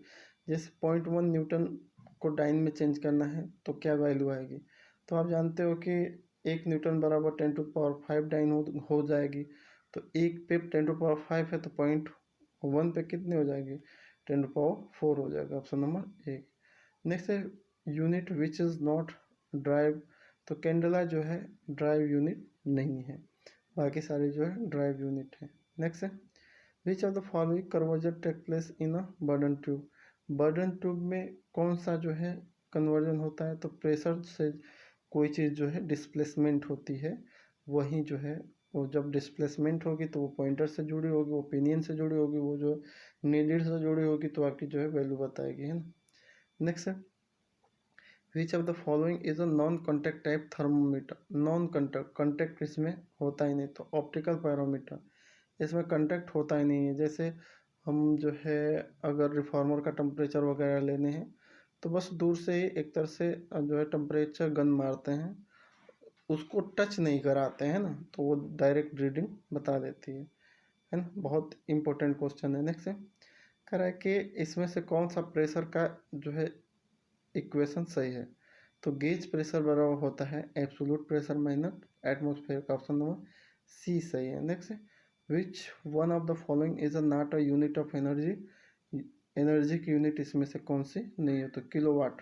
जैसे 0.1 न्यूटन को डाइन में चेंज करना है तो क्या वैल्यू आएगी, तो आप जानते हो कि 1 न्यूटन बराबर 10⁵ डाइन हो जाएगी, तो एक पे 10⁵ है तो 0.1 पे कितनी हो जाएगी, 10⁴ हो जाएगा, ऑप्शन नंबर एक। नेक्स्ट है unit which is not drive, तो कैंडेला जो है ड्राइव यूनिट नहीं है, बाकी सारी जो है ड्राइव यूनिट है। नेक्स्ट है which of the following conversion take place in a Bourdon tube. Bourdon tube में कौन सा जो है कन्वर्जन होता है, तो प्रेशर से कोई चीज़ जो है डिस्प्लेसमेंट होती है, वही जो है वो जब डिस्प्लेसमेंट होगी तो वो पॉइंटर से जुड़ी होगी, ओपिनियन से जुड़ी होगी, वो जो नीडेड से जुड़ी होगी तो आपकी जो है वैल्यू बताएगी, है ना। नेक्स्ट है which of the following is a non contact type thermometer. Non contact इसमें होता ही नहीं, तो ऑप्टिकल पैरोमीटर, इसमें कंटैक्ट होता ही नहीं है। जैसे हम जो है अगर रिफॉर्मर का टेम्परेचर वगैरह लेने हैं तो बस दूर से ही एक तरह से जो है टेम्परेचर गन मारते हैं, उसको टच नहीं कराते हैं ना, तो वो डायरेक्ट रीडिंग बता देती है ना। बहुत इंपॉर्टेंट क्वेश्चन है। नेक्स्ट है कह रहा है कि इसमें से कौन सा प्रेशर का जो है इक्वेशन सही है, तो गेज प्रेशर बराबर होता है एब्सोल्यूट प्रेशर माइनस एटमॉस्फेयर का, ऑप्शन नंबर सी सही है। नेक्स्ट है which one of the following is a not a unit of energy. Energy की यूनिट इसमें से कौन सी नहीं है, तो किलोवाट।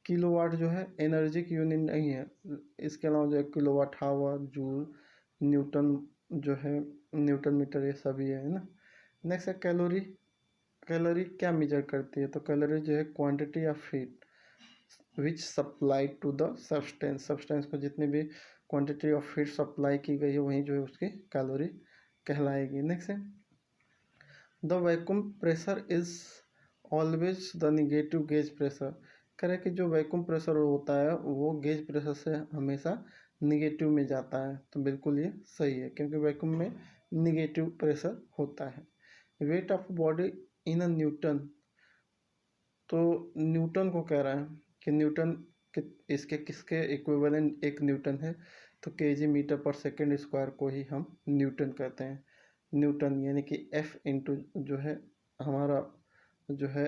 किलोवाट जो है एनर्जी की यूनिट नहीं है। इसके अलावा जो है किलोवाट हावर, जूल, न्यूटन जो है, न्यूटन मीटर, ये सभी है ना। नेक्स्ट है कैलोरी। कैलोरी क्या मेजर करती है, तो कैलोरी जो है quantity of heat which supply to the substance. Substance को जितनी भी क्वांटिटी ऑफ हीट सप्लाई की गई है वही जो है उसकी कैलोरी कहलाएगी। नेक्स्ट है the vacuum pressure is always the negative gauge pressure. कह रहे कि जो वैक्यूम प्रेशर होता है वो गेज प्रेशर से हमेशा निगेटिव में जाता है, तो बिल्कुल ये सही है क्योंकि वैक्यूम में निगेटिव प्रेशर होता है। Weight of body in a Newton, तो न्यूटन को कह रहा है कि न्यूटन इसके किसके इक्विवेलेंट एक न्यूटन है, तो केजी मीटर पर सेकेंड स्क्वायर को ही हम न्यूटन कहते हैं। न्यूटन यानी कि एफ इंटू जो है हमारा जो है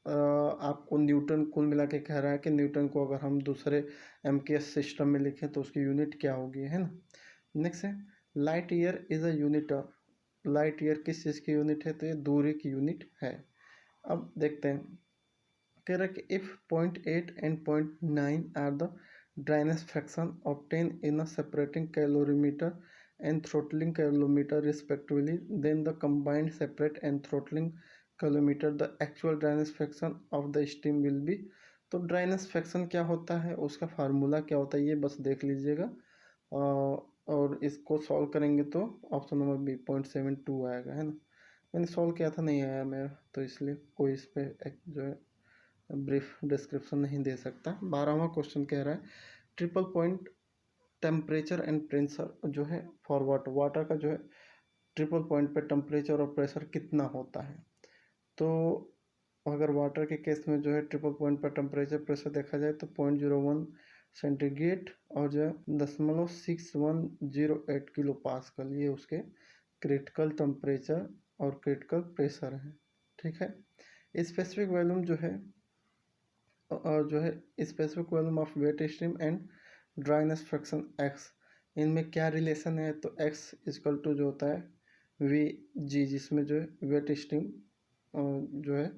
आपको न्यूटन कुल मिला के कह रहा है कि न्यूटन को अगर हम दूसरे एमकेएस सिस्टम में लिखें तो उसकी यूनिट क्या होगी, है ना। नेक्स्ट है light year is a unit of. Light year किस चीज़ की यूनिट है, तो ये दूरी की यूनिट है। अब देखते हैं कह रहा है कि if 0.8 and 0.9 are the dryness fraction obtain in a separating calorimeter and throttling calorimeter respectively, then the combined separate and throttling calorimeter the actual dryness fraction of the steam will be. तो dryness fraction क्या होता है, उसका formula क्या होता है, ये बस देख लीजिएगा और इसको सॉल्व करेंगे तो ऑप्शन नंबर बी 0.72 आएगा, है ना। मैंने सॉल्व किया था, नहीं आया मेरा, तो इसलिए कोई इस पर जो है ब्रीफ डिस्क्रिप्शन नहीं दे सकता। 12वां क्वेश्चन कह रहा है triple point temperature and pressure जो है फॉर वाटर। वाटर का जो है ट्रिपल पॉइंट पे टेम्परेचर और प्रेशर कितना होता है, तो अगर वाटर के केस में जो है ट्रिपल पॉइंट पर टेम्परेचर प्रेशर देखा जाए तो 0.01 सेंटीग्रेड और जो है 0.6108 किलो पास्कल, ये उसके क्रिटिकल टेम्परेचर और क्रिटिकल प्रेशर है। ठीक है, स्पेसिफिक वॉल्यूम जो है और जो है specific volume of wet stream and dryness fraction X, इनमें क्या रिलेशन है, तो एक्स इजकल टू जो होता है वी जी, जिसमें जो है वेट स्ट्रीम जो है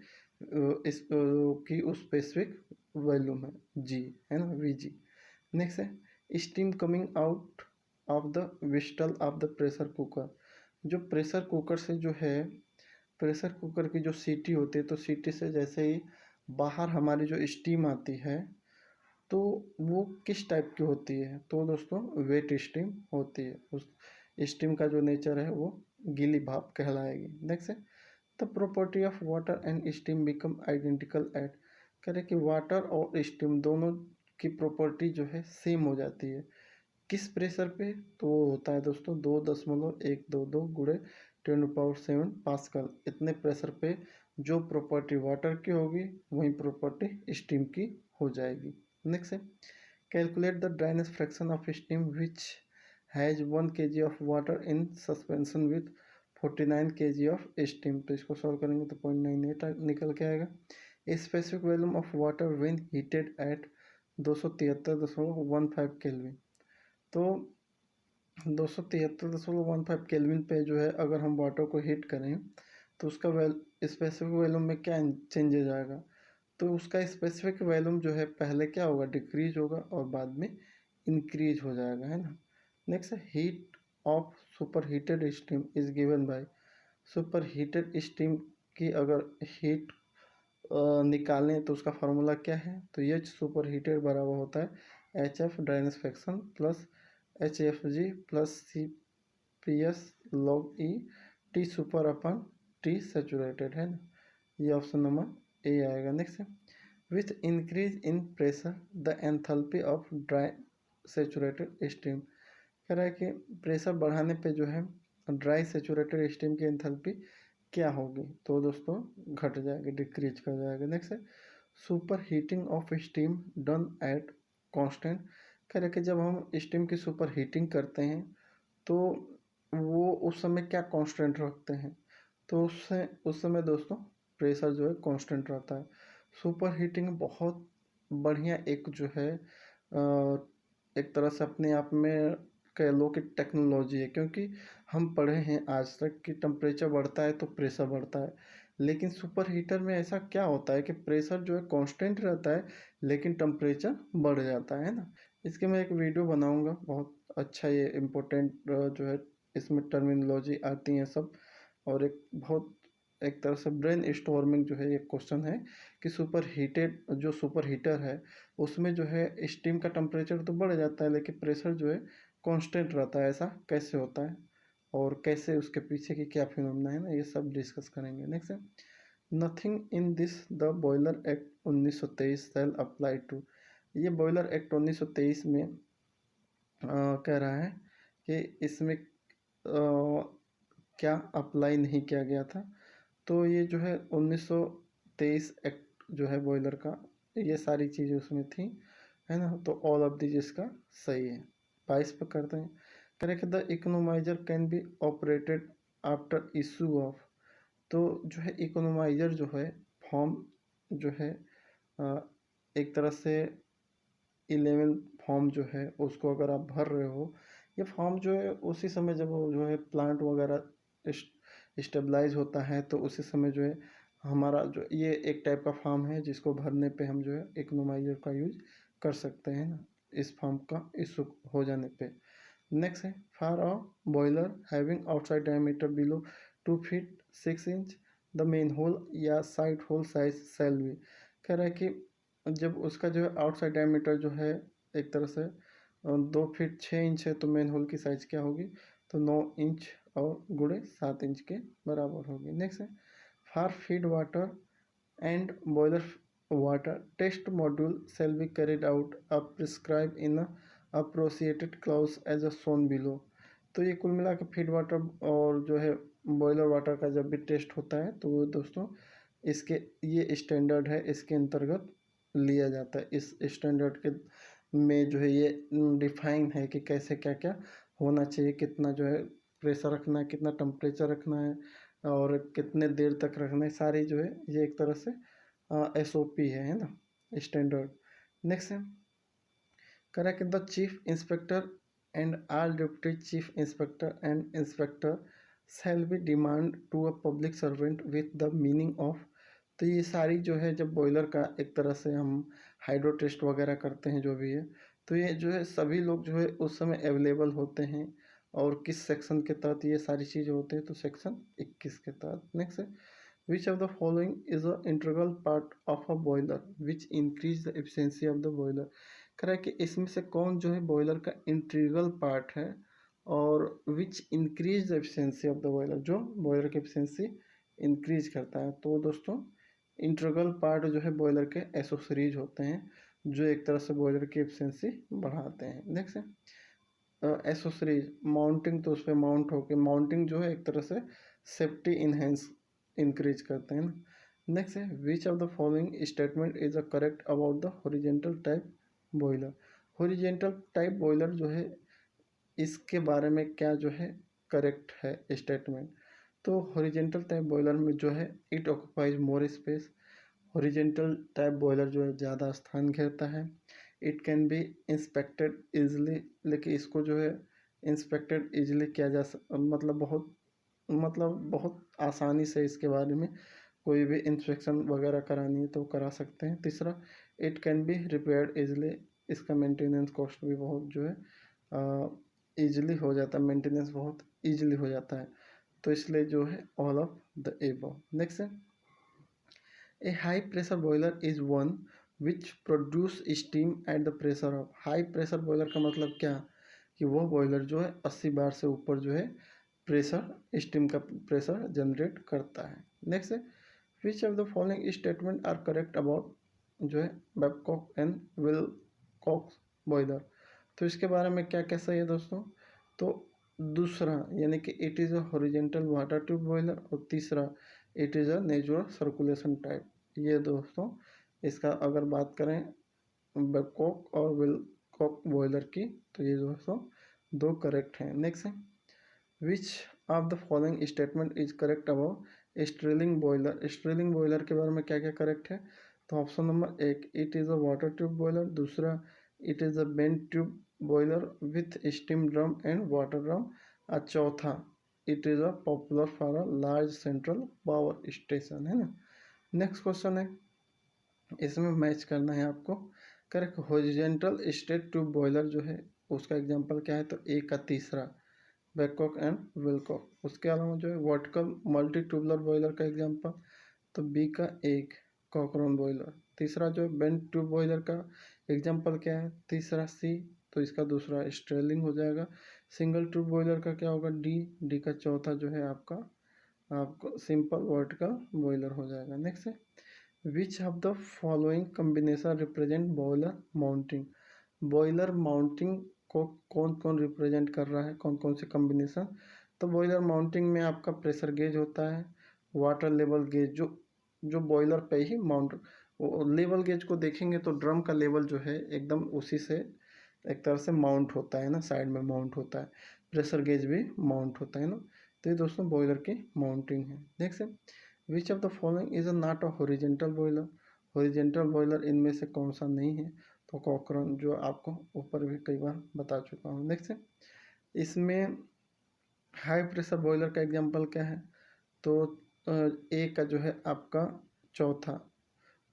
इस की उस स्पेसिफिक वॉल्यूम है जी, है ना, वी जी। नेक्स्ट है steam coming out of the whistle of the pressure cooker. जो प्रेशर कुकर से जो है प्रेशर कुकर की जो सीटी होती है, तो सीटी से जैसे ही बाहर हमारी जो स्टीम आती है तो वो किस टाइप की होती है, तो दोस्तों वेट स्टीम होती है। उस स्टीम का जो नेचर है वो गीली भाप कहलाएगी। नेक्स्ट है the property of water and steam become identical at. कह रहे कि वाटर और स्टीम दोनों की प्रॉपर्टी जो है सेम हो जाती है किस प्रेशर पे, तो वो होता है दोस्तों 2.122 गुणे 10⁻⁷ पास्कल। इतने प्रेशर पे जो प्रॉपर्टी वाटर की होगी वही प्रॉपर्टी स्टीम की हो जाएगी। नेक्स्ट है calculate the dryness fraction of steam which has 1 kg of water in suspension with 49 kg of steam. तो इसको सॉल्व करेंगे तो 0.98 निकल के आएगा। Specific volume of water when heated at 273.15 kelvin. तो 273.15 केल्विन पे जो है अगर हम वाटर को हीट करें तो उसका स्पेसिफिक वॉल्यूम में क्या चेंजेज आएगा, तो उसका स्पेसिफिक वॉल्यूम जो है पहले क्या होगा, डिक्रीज होगा और बाद में इंक्रीज हो जाएगा, है ना। Next heat of super heated steam is given by. Super heated steam की अगर हीट निकालें तो उसका फार्मूला क्या है? तो एच सुपर हीटेड बराबर होता है एच एफ डायनेसफेक्शन plus h f g plus c p s log e t super upon t saturated, है ना। ये ऑप्शन नंबर ए आएगा। नेक्स्ट है with increase in pressure the enthalpy of dry saturated steam. कह रहा है कि प्रेशर बढ़ाने पे जो है ड्राई सेचुरेटेड स्टीम की एंथैल्पी क्या होगी? तो दोस्तों घट जाएगी, डिक्रीज कर जाएगा। नेक्स्ट है super heating of steam done at constant. कह रहे कि जब हम स्टीम की सुपर हीटिंग करते हैं तो वो उस समय क्या कांस्टेंट रखते हैं? तो उससे उस समय दोस्तों प्रेशर जो है कांस्टेंट रहता है। सुपर हीटिंग बहुत बढ़िया एक जो है एक तरह से अपने आप में कह लो कि टेक्नोलॉजी है, क्योंकि हम पढ़े हैं आज तक कि टेम्परेचर बढ़ता है तो प्रेशर बढ़ता है, लेकिन सुपर हीटर में ऐसा क्या होता है कि प्रेशर जो है कांस्टेंट रहता है लेकिन टेम्परेचर बढ़ जाता है ना। इसके मैं एक वीडियो बनाऊंगा, बहुत अच्छा, ये इम्पोर्टेंट जो है इसमें टर्मिनोलॉजी आती है सब, और एक बहुत एक तरह से ब्रेन स्टॉर्मिंग जो है ये क्वेश्चन है कि सुपर हीटेड जो सुपर हीटर है उसमें जो है स्टीम का टेम्परेचर तो बढ़ जाता है लेकिन प्रेशर जो है कांस्टेंट रहता है, ऐसा कैसे होता है और कैसे उसके पीछे की क्या फिनोमेना है ना, ये सब डिस्कस करेंगे। नेक्स्ट है nothing in this the boiler act 1923 shall apply to. ये बॉयलर एक्ट 1923 में कह रहा है कि इसमें क्या अप्लाई नहीं किया गया था। तो ये जो है 1923 एक्ट जो है बॉयलर का, ये सारी चीज़ें उसमें थी, है ना। तो ऑल ऑफ दिस इसका सही है। 22 पर करते हैं। Correct the economiser can be operated after issue of. तो जो है इकोनोमाइजर जो है फॉर्म जो है अ, एक तरह से 11 फॉर्म जो है उसको अगर आप भर रहे हो, ये फॉर्म जो है उसी समय जब वो जो है प्लांट वगैरह स्टेबलाइज होता है तो उसी समय जो है हमारा जो ये एक टाइप का फॉर्म है जिसको भरने पे हम जो है इकोनोमाइजर का यूज कर सकते हैं ना, इस फॉर्म का इशू हो जाने पे। नेक्स्ट है for a boiler having outside diameter below 2 feet 6 inch the manhole या side hole size shall be. कह रहा है कि जब उसका जो है आउटसाइड डायमीटर जो है एक तरह से 2 फीट 6 इंच है तो मेन होल की साइज क्या होगी? तो 9 इंच और गुणे 7 इंच के बराबर होगी। नेक्स्ट है for feed water and boiler water test module shall be carried out a prescribe in appropriated clause as a shown below. तो ये कुल मिला के फीड वाटर और जो है बॉयलर वाटर का जब भी टेस्ट होता है तो वो दोस्तों इसके ये स्टैंडर्ड है, इसके अंतर्गत लिया जाता है। इस स्टैंडर्ड के में जो है ये डिफाइन है कि कैसे क्या क्या होना चाहिए, कितना जो है प्रेशर रखना है, कितना टेम्परेचर रखना है और कितने देर तक रखना है, सारी जो है ये एक तरह से एसओपी है ना, स्टैंडर्ड। नेक्स्ट है correct the chief inspector and all deputy chief inspector and inspector shall be demand to a public servant with the meaning of. तो ये सारी जो है जब बॉयलर का एक तरह से हम हाइड्रो टेस्ट वगैरह करते हैं जो भी है, तो ये जो है सभी लोग जो है उस समय अवेलेबल होते हैं। और किस सेक्शन के तहत ये सारी चीज़ें होते हैं? तो सेक्शन 21 के तहत। नेक्स्ट है which of the following is a integral part of a boiler which increase the efficiency of the boiler. कह रहा है कि इसमें से कौन जो है बॉयलर का इंटीग्रल पार्ट है और which increase the efficiency of the boiler, जो बॉयलर की एफिशिएंसी इंक्रीज करता है। तो दोस्तों इंटीग्रल पार्ट जो है बॉयलर के एसोसरीज होते हैं जो एक तरह से बॉयलर की एफिशिएंसी बढ़ाते हैं। नेक्स्ट है एसोसरीज माउंटिंग, तो उस पर माउंट होके माउंटिंग जो है एक तरह से सेफ्टी इनहेंस इंक्रीज करते हैं ना। नेक्स्ट है which of the following statement is a correct about the horizontal type boiler. Horizontal type boiler जो है इसके बारे में क्या जो है करेक्ट है स्टेटमेंट? तो हॉरिजेंटल टाइप बॉयलर में जो है it occupies more space. Horizontal type boiler जो है ज़्यादा स्थान घेरता है। It can be inspected easily, लेकिन इसको जो है इंस्पेक्टेड इजली किया जा मतलब बहुत आसानी से इसके बारे में कोई भी इंस्पेक्शन वगैरह करानी है तो करा सकते हैं। तीसरा it can be repaired easily, इसका मेंटेनेंस कॉस्ट भी बहुत जो है ईजिली हो जाता है, मेंटेनेंस बहुत ईजिली हो जाता है। तो इसलिए जो है all of the above. Next है, a high pressure boiler is one which produce steam at the pressure of. High pressure boiler का मतलब क्या, कि वो बॉयलर जो है 80 बार से ऊपर जो है प्रेशर, स्टीम का प्रेशर जनरेट करता है। नेक्स्ट है, which of the following statement are correct about जो है बैबकॉक एंड विलकॉक्स बॉयलर। तो इसके बारे में क्या क्या सही है दोस्तों, तो दूसरा यानी कि it is a horizontal water tube boiler, और तीसरा it is a natural circulation type. ये दोस्तों इसका अगर बात करें बैबकॉक और विलकॉक बॉयलर की, तो ये दोस्तों दो करेक्ट हैं। नेक्स्ट है, which of the following statement is correct about Stirling boiler. Stirling boiler के बारे में क्या क्या करेक्ट है, तो ऑप्शन नंबर एक, it is a water tube boiler. दूसरा, it is a bent tube boiler with steam drum and water drum. और चौथा, it is a popular for a large central power station, है ना। Next question है, इसमें match करना है आपको। Correct, horizontal straight tube boiler जो है उसका एग्जांपल क्या है, तो ए का तीसरा बैबकॉक एंड विलकॉक। उसके अलावा जो है वर्टिकल मल्टी ट्यूबलर बॉयलर का एग्जांपल, तो बी का एक कॉकरोन बॉयलर। तीसरा जो बेंट ट्यूब बॉयलर का एग्जांपल क्या है, तीसरा सी, तो इसका दूसरा स्ट्रेलिंग हो जाएगा। सिंगल ट्यूब बॉयलर का क्या होगा, डी। डी का चौथा जो है आपको सिंपल वर्टिकल बॉयलर हो जाएगा। नेक्स्ट है, which of the following combination represent boiler mounting. Boiler mounting को कौन कौन रिप्रेजेंट कर रहा है, कौन कौन से कम्बिनेशन, तो बॉयलर माउंटिंग में आपका प्रेशर गेज होता है, वाटर लेवल गेज जो जो बॉयलर पे ही माउंट, लेवल गेज को देखेंगे तो ड्रम का लेवल जो है एकदम उसी से एक तरह से माउंट होता है ना, साइड में माउंट होता है। प्रेशर गेज भी माउंट होता है ना। तो ये दोस्तों बॉयलर की माउंटिंग है। नेक्स्ट है, which of the following is a not a horizontal boiler. Horizontal boiler इनमें से कौन सा नहीं है, तो कॉकरन, जो आपको ऊपर भी कई बार बता चुका हूँ। नेक्स्ट है, इसमें हाई प्रेशर बॉयलर का एग्जांपल क्या है, तो ए का जो है आपका चौथा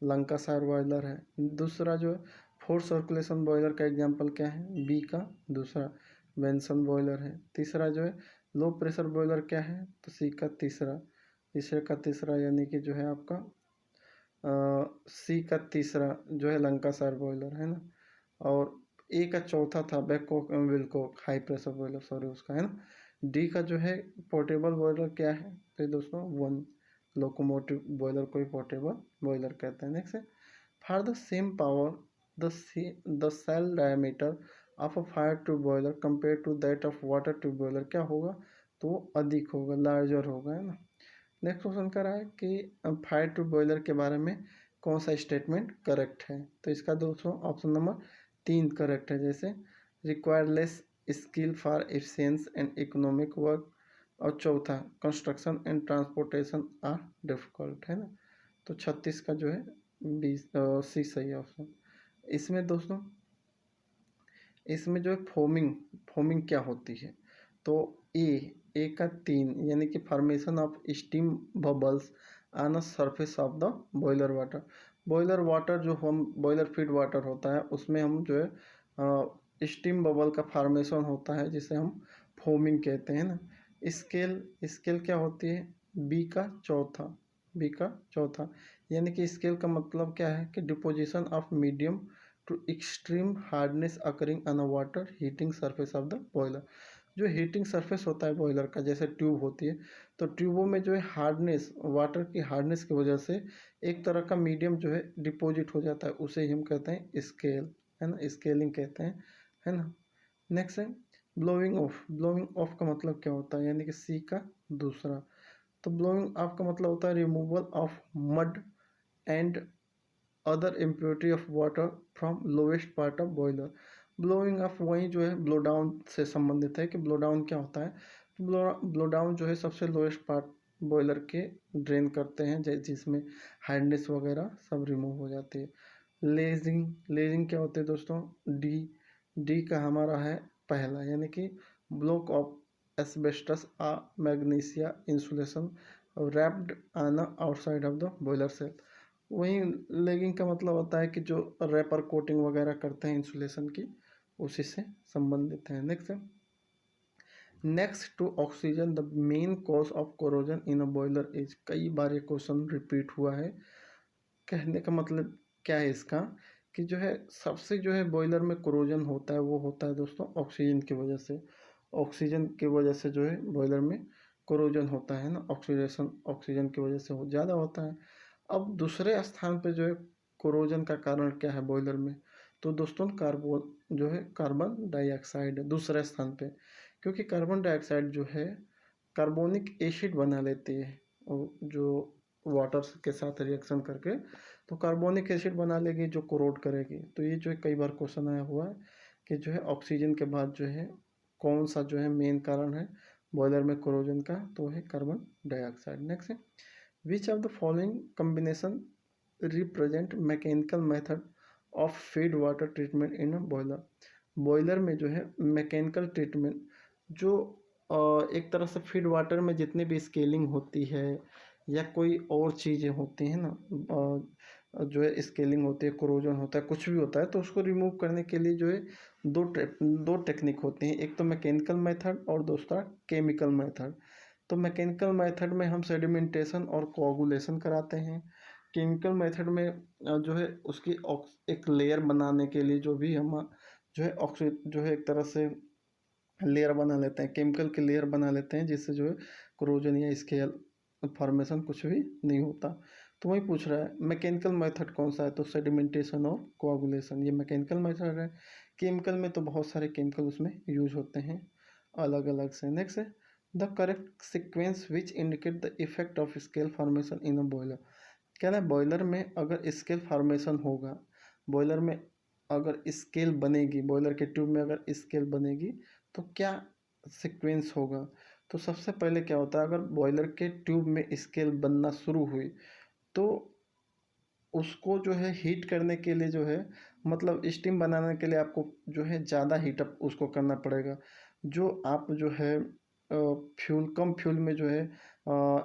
लंकासायर बॉयलर है। दूसरा जो है फोर सर्कुलेशन बॉयलर का एग्जांपल क्या है, बी का दूसरा बेंसन बॉयलर है। तीसरा जो है लो प्रेशर बॉयलर क्या है, तो सी का तीसरा, तीसरे का तीसरा यानी कि जो है आपका सी का तीसरा जो है लंकासायर बॉयलर, है ना। और ए का चौथा था Babcock and Wilcox high pressure boiler, sorry उसका, है ना। डी का जो है पोर्टेबल बॉयलर क्या है, तो दोस्तों वन लोकोमोटिव बॉयलर को ही पोर्टेबल बॉयलर कहते हैं। नेक्स्ट है, for the same power the shell diameter of a fire tube boiler compare to that of water tube boiler क्या होगा, तो वो अधिक होगा, लार्जर होगा, है ना। नेक्स्ट क्वेश्चन कर रहा है कि फायर ट्यूब बॉयलर के बारे में कौन सा स्टेटमेंट करेक्ट है, तो इसका दोस्तों ऑप्शन नंबर 3 करेक्ट है। जैसे require less skill for efficiency and economic work, और चौथा construction and transportation are difficult, है ना। तो 36 का जो है 20 सी सही ऑप्शन। इसमें दोस्तों इसमें जो है फोमिंग फोमिंग क्या होती है, तो ए का 3 यानी कि formation of steam bubbles on a surface of the boiler water. Boiler water जो हम बॉयलर फीड वाटर होता है उसमें हम जो है स्टीम बबल का फॉर्मेशन होता है जिसे हम फोमिंग कहते हैं ना। स्केल स्केल क्या होती है, बी का चौथा, बी का चौथा यानी कि स्केल का मतलब क्या है कि deposition of medium to extreme hardness occurring on a water heating surface of the boiler. जो हीटिंग सरफेस होता है बॉयलर का, जैसे ट्यूब होती है, तो ट्यूबों में जो है हार्डनेस, वाटर की हार्डनेस की वजह से एक तरह का मीडियम जो है डिपॉजिट हो जाता है, उसे ही हम कहते हैं स्केल, है ना, स्केलिंग कहते हैं, है ना। नेक्स्ट है ब्लोइंग ऑफ। ब्लोइंग ऑफ का मतलब क्या होता है, यानी कि सी का दूसरा, तो ब्लोइंग ऑफ का मतलब होता है removal of mud and other impurity of water from lowest part of boiler. Blowing of वही जो है ब्लो डाउन से संबंधित है कि ब्लो डाउन क्या होता है, ब्लो डाउन जो है सबसे लोएस्ट पार्ट बॉयलर के ड्रेन करते हैं, जिसमें हार्डनेस वगैरह सब रिमूव हो जाती है। लेजिंग, लेजिंग क्या होते हैं दोस्तों, डी, डी का हमारा है पहला, यानी कि block of asbestos or magnesia insulation wrapped on outside of the boiler shell. वहीं लेगिंग का मतलब होता है कि जो रैपर कोटिंग वगैरह करते हैं इंसुलेशन की, उसी से संबंधित है। नेक्स्ट है next to oxygen the main cause of corrosion in a boiler is. कई बार ये क्वेश्चन रिपीट हुआ है। कहने का मतलब क्या है इसका, कि जो है सबसे जो है बॉयलर में कोरोजन होता है वो होता है दोस्तों ऑक्सीजन की वजह से। ऑक्सीजन की वजह से जो है बॉयलर में कोरोजन होता है ना, ऑक्सीडेशन ऑक्सीजन की वजह से ज़्यादा होता है। अब दूसरे स्थान पे जो है कोरोजन का कारण क्या है बॉयलर में, तो दोस्तों कार्बन जो है कार्बन डाइऑक्साइड है दूसरे स्थान पे। क्योंकि कार्बन डाइऑक्साइड जो है कार्बोनिक एसिड बना लेती है, और जो वाटर के साथ रिएक्शन करके तो कार्बोनिक एसिड बना लेगी जो कोरोड करेगी। तो ये जो है कई बार क्वेश्चन आया हुआ है कि जो है ऑक्सीजन के बाद जो है कौन सा जो है मेन कारण है बॉयलर में कोरोजन का, तो है कार्बन डाइऑक्साइड। नेक्स्ट है which of the following combination represent mechanical method of feed water treatment in a boiler. Boiler में जो है मैकेनिकल ट्रीटमेंट जो एक तरह से फीड वाटर में जितनी भी स्केलिंग होती है या कोई और चीज़ें होती हैं ना, जो है स्केलिंग होती है, कोरोजन होता है, कुछ भी होता है, तो उसको रिमूव करने के लिए जो है दो टेक्निक होती हैं। एक तो मैकेनिकल मेथड और दूसरा केमिकल मेथड। तो मैकेनिकल मेथड में हम सेडिमेंटेशन और कोआगुलेशन कराते हैं। केमिकल मेथड में जो है उसकी एक लेयर बनाने के लिए जो भी हम जो है जो है एक तरह से लेयर बना लेते हैं, केमिकल की लेयर बना लेते हैं, जिससे जो है क्रोजन या स्केल फॉर्मेशन कुछ भी नहीं होता। तो वही पूछ रहा है मैकेनिकल मेथड कौन सा है, तो सेडिमेंटेशन और कोआगुलेशन ये मैकेनिकल मेथड है। केमिकल में तो बहुत सारे केमिकल उसमें यूज होते हैं अलग अलग से। नेक्स्ट है the correct sequence which indicate the effect of scale formation in a boiler. कह रहा है बॉयलर में अगर स्केल फॉर्मेशन होगा, बॉयलर में अगर स्केल बनेगी, बॉयलर के ट्यूब में अगर स्केल बनेगी तो क्या सीक्वेंस होगा। तो सबसे पहले क्या होता है, अगर बॉयलर के ट्यूब में स्केल बनना शुरू हुई तो उसको जो है हीट करने के लिए जो है मतलब स्टीम बनाने के लिए आपको जो है ज़्यादा हीटअप उसको करना पड़ेगा। जो आप जो है फ्यूल कम फ्यूल में जो है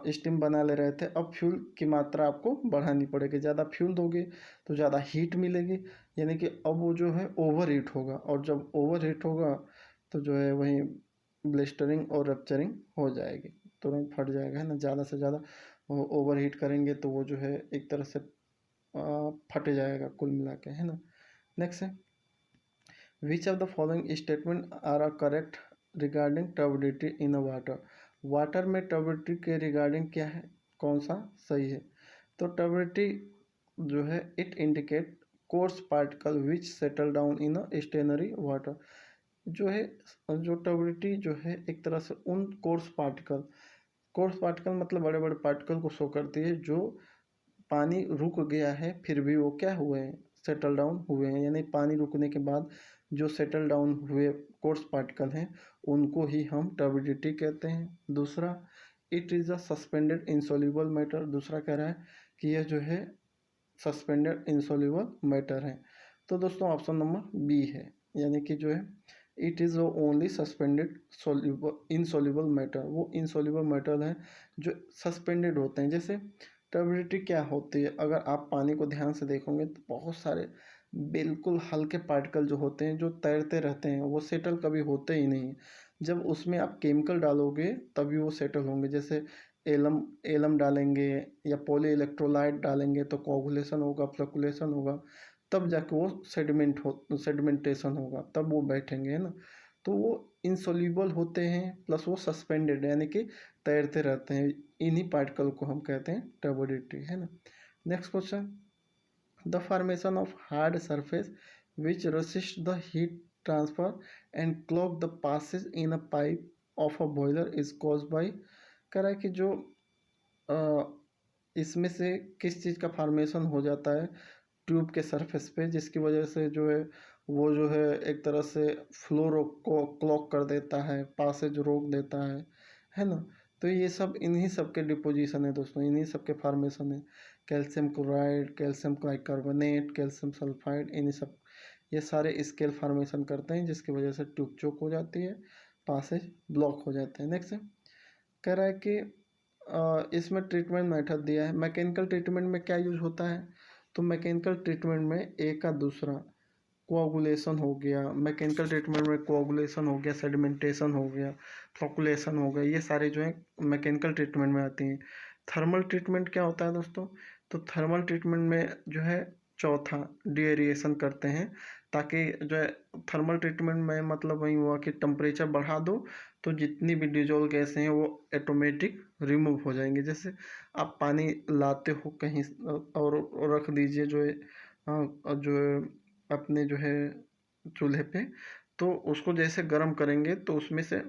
स्टीम बना ले रहे थे, अब फ्यूल की मात्रा आपको बढ़ानी पड़ेगी। ज़्यादा फ्यूल दोगे तो ज़्यादा हीट मिलेगी, यानी कि अब वो जो है ओवर हीट होगा, और जब ओवर हीट होगा तो जो है वहीं ब्लिस्टरिंग और रप्चरिंग हो जाएगी, तुरंत फट जाएगा, है ना। ज़्यादा से ज़्यादा ओवर हीट करेंगे तो वो जो है एक तरह से फट जाएगा कुल मिला के, है ना। नेक्स्ट है which of the following statement are a correct regarding turbidity in a water. Water में टर्बिडिटी के रिगार्डिंग क्या है, कौन सा सही है। तो टर्बिडिटी जो है it indicate coarse particle which settle down in a stationary water. जो है जो टर्बिडिटी जो है एक तरह से उन कोर्स पार्टिकल मतलब बड़े बड़े पार्टिकल को शो करती है जो पानी रुक गया है फिर भी वो क्या हुए हैं, सेटल डाउन हुए हैं। यानी पानी रुकने के बाद जो सेटल डाउन हुए कोर्स पार्टिकल हैं उनको ही हम टर्बिडिटी कहते हैं। दूसरा it is a suspended insoluble matter. दूसरा कह रहा है कि यह जो है सस्पेंडेड इंसॉल्युबल मैटर है। तो दोस्तों ऑप्शन नंबर बी है, यानी कि जो है it is only suspended soluble insoluble matter. वो इनसॉल्युबल मैटर हैं जो सस्पेंडेड होते हैं। जैसे टर्बिडिटी क्या होती है, अगर आप पानी को ध्यान से देखोगे तो बहुत सारे बिल्कुल हल्के पार्टिकल जो होते हैं जो तैरते रहते हैं, वो सेटल कभी होते ही नहीं। जब उसमें आप केमिकल डालोगे तभी वो सेटल होंगे। जैसे एलम एलम डालेंगे या पॉली इलेक्ट्रोलाइट डालेंगे तो कोगुलेशन होगा, फ्लकुलेशन होगा, तब जाके वो सेडिमेंटेशन होगा, तब वो बैठेंगे, है ना। तो वो इंसॉल्युबल होते हैं प्लस वो सस्पेंडेड यानी कि तैरते रहते हैं। इन्हीं पार्टिकल को हम कहते हैं टर्बिडिटी, है ना। Next question the formation of hard surface which resist the heat transfer and clog the passage in a pipe of a boiler is cause by. कह रहा है कि जो इसमें से किस चीज़ का फॉर्मेशन हो जाता है ट्यूब के सरफेस पे, जिसकी वजह से जो है वो जो है एक तरह से फ्लो रोक को क्लॉग कर देता है, पासेज रोक देता है ना। तो ये सब इन्हीं सब के डिपोजिशन है दोस्तों, इन्हीं सब के फॉर्मेशन है। Calcium chloride, calcium bicarbonate, calcium sulphide, इन्हीं सब ये सारे स्केल फॉर्मेशन करते हैं जिसकी वजह से ट्यूब चोक हो जाती है, पासेज ब्लॉक हो जाते हैं। नेक्स्ट कह रहा है कि इसमें ट्रीटमेंट मेथड दिया है। मैकेनिकल ट्रीटमेंट में क्या यूज होता है, तो मैकेनिकल ट्रीटमेंट में ए का दूसरा कोआगुलेशन हो गया, मैकेनिकल ट्रीटमेंट में कोआगुलेशन हो गया, सेडिमेंटेशन हो गया, फ्लोकुलेशन हो गया, ये सारे जो है मैकेनिकल ट्रीटमेंट में आती हैं। थर्मल ट्रीटमेंट क्या होता है दोस्तों? तो थर्मल ट्रीटमेंट में जो है चौथा डीएरिएशन करते हैं, ताकि जो है थर्मल ट्रीटमेंट में मतलब वही हुआ कि टेम्परेचर बढ़ा दो तो जितनी भी डिजोल्व गैसें हैं वो ऑटोमेटिक रिमूव हो जाएंगे। जैसे आप पानी लाते हो कहीं और रख दीजिए जो है जो है अपने जो है चूल्हे पे, तो उसको जैसे गर्म करेंगे तो उसमें से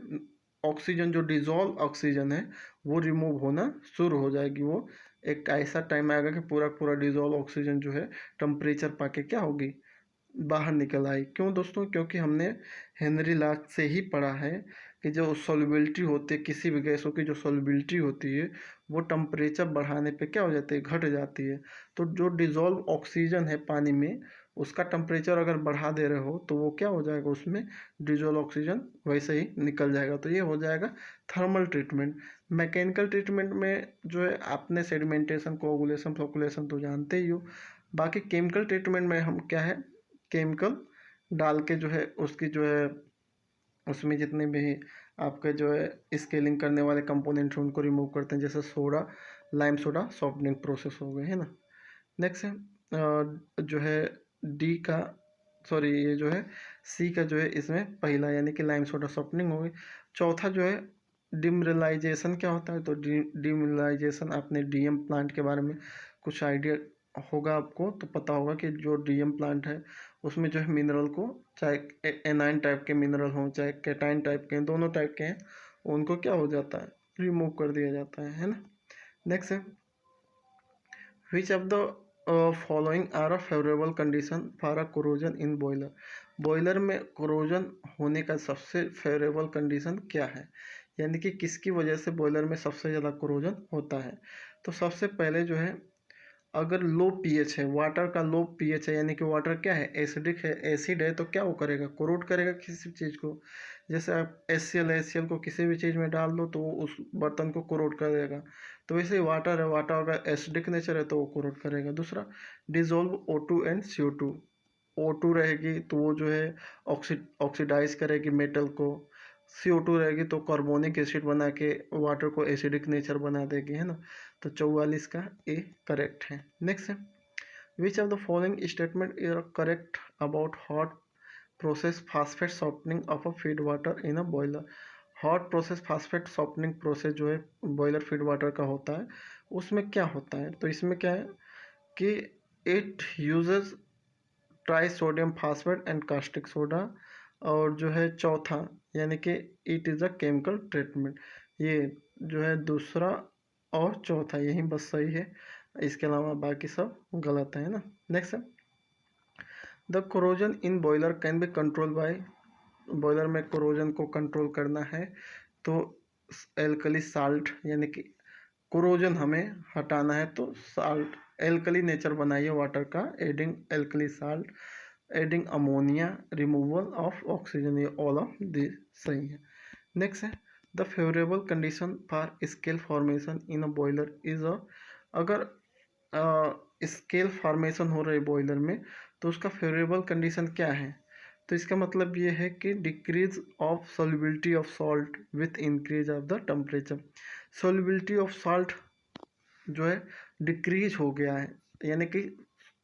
ऑक्सीजन, जो डिजॉल्व ऑक्सीजन है वो रिमूव होना शुरू हो जाएगी। वो एक ऐसा टाइम आएगा कि पूरा पूरा डिजॉल्व ऑक्सीजन जो है टेम्परेचर पाके क्या होगी, बाहर निकल आई। क्यों दोस्तों? क्योंकि हमने हेनरी लाक से ही पढ़ा है कि जो सॉल्युबिलिटी होती है किसी भी गैसों की, जो सॉल्युबिलिटी होती है वो टेम्परेचर बढ़ाने पे क्या हो जाती है, घट जाती है। तो जो डिजॉल्व ऑक्सीजन है पानी में, उसका टेम्परेचर अगर बढ़ा दे रहे हो तो वो क्या हो जाएगा, उसमें डिजॉल्व ऑक्सीजन वैसे ही निकल जाएगा। तो ये हो जाएगा थर्मल ट्रीटमेंट। मैकेनिकल ट्रीटमेंट में जो है आपने सेडिमेंटेशन, कोआगुलेशन, फ्लोकुलेशन तो जानते ही हो। बाकी केमिकल ट्रीटमेंट में हम क्या है, केमिकल डाल के जो है उसकी जो है उसमें जितने भी आपके जो है स्केलिंग करने वाले कंपोनेंट्स हैं उनको रिमूव करते हैं। जैसे soda, lime soda softening process हो गए, है ना। नेक्स्ट है जो है डी का, सॉरी ये जो है सी का जो है इसमें पहला यानी कि लाइम सोडा सॉफ्टनिंग हो गई। चौथा जो है डिमिनरलाइजेशन क्या होता है? तो डिमिनरलाइजेशन, आपने डीएम प्लांट के बारे में कुछ आइडिया होगा आपको, तो पता होगा कि जो डीएम प्लांट है उसमें जो है मिनरल को, चाहे एनाइन टाइप के मिनरल हों चाहे कैटाइन टाइप के, दोनों टाइप के हैं, उनको क्या हो जाता है, रिमूव कर दिया जाता है ना। नेक्स्ट है which of the following are a favourable condition for a corrosion in boiler. Boiler में कोरोजन होने का सबसे फेवरेबल कंडीशन क्या है, यानी कि किसकी वजह से बॉयलर में सबसे ज़्यादा कोरोजन होता है? तो सबसे पहले जो है, अगर लो पीएच है, वाटर का लो पीएच है, यानी कि वाटर क्या है, एसिडिक है, एसिड है, तो क्या वो करेगा, कोरोड करेगा किसी चीज़ को। जैसे आप एच सी एल को किसी भी चीज़ में डाल दो तो वो उस बर्तन को कोरोड कर देगा। तो वैसे ही वाटर है, वाटर अगर एसिडिक नेचर है तो वो कोरोड करेगा। दूसरा, dissolve O2 and CO2। O2 रहेगी तो वो जो है ऑक्सीडाइज करेगी मेटल को, CO2 रहेगी तो कार्बोनिक एसिड बना के वाटर को एसिडिक नेचर बना देगी, है ना। तो 44 का ए करेक्ट है। नेक्स्ट है which of the following statement is correct about hot process phosphate softening of a feed water in a boiler. Hot process phosphate softening process जो है बॉयलर फीड वाटर का होता है, उसमें क्या होता है? तो इसमें क्या है कि it uses try sodium phosphate and caustic soda. और जो है चौथा, यानी कि it is a chemical treatment. ये जो है दूसरा और चौथा यही बस सही है, इसके अलावा बाकी सब गलत है ना। नेक्स्ट है the corrosion in boiler can be control by. Boiler में कोरोजन को कंट्रोल करना है तो एल्कली साल्ट, यानी कि कोरोजन हमें हटाना है तो साल्ट, एल्कली नेचर बनाइए वाटर का, adding alkali salt, adding ammonia, removal of oxygen, ये ऑल ऑफ दिस सही है। नेक्स्ट है the favourable condition for scale formation in a boiler is a. अगर स्केल फॉर्मेशन हो रही है बॉयलर में तो उसका फेवरेबल कंडीशन क्या है? तो इसका मतलब ये है कि decrease of solubility of salt with increase of the temperature. Solubility of salt जो है डिक्रीज हो गया है, यानी कि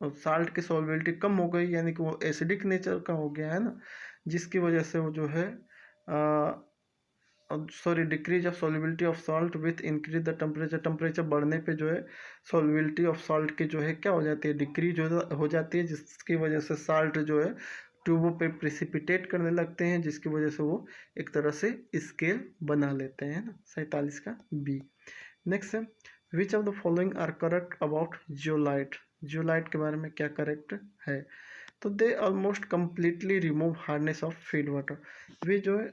साल्ट की सॉल्युबिलिटी कम हो गई, यानी कि वो एसिडिक नेचर का हो गया है ना, जिसकी वजह से वो जो है sorry decrease of solubility of salt with increase the temperature. Temperature बढ़ने पे जो है सॉल्युबिलिटी ऑफ सॉल्ट की जो है क्या हो जाती है, डिक्रीज हो जाती है, जिसकी वजह से साल्ट जो है ट्यूबों पे प्रिसिपिटेट करने लगते हैं, जिसकी वजह से वो एक तरह से स्केल बना लेते हैं ना। 47 का बी। नेक्स्ट है which of the following are correct about zeolite. Zeolite के बारे में क्या करेक्ट है? तो they almost completely remove hardness of feed water. वे जो है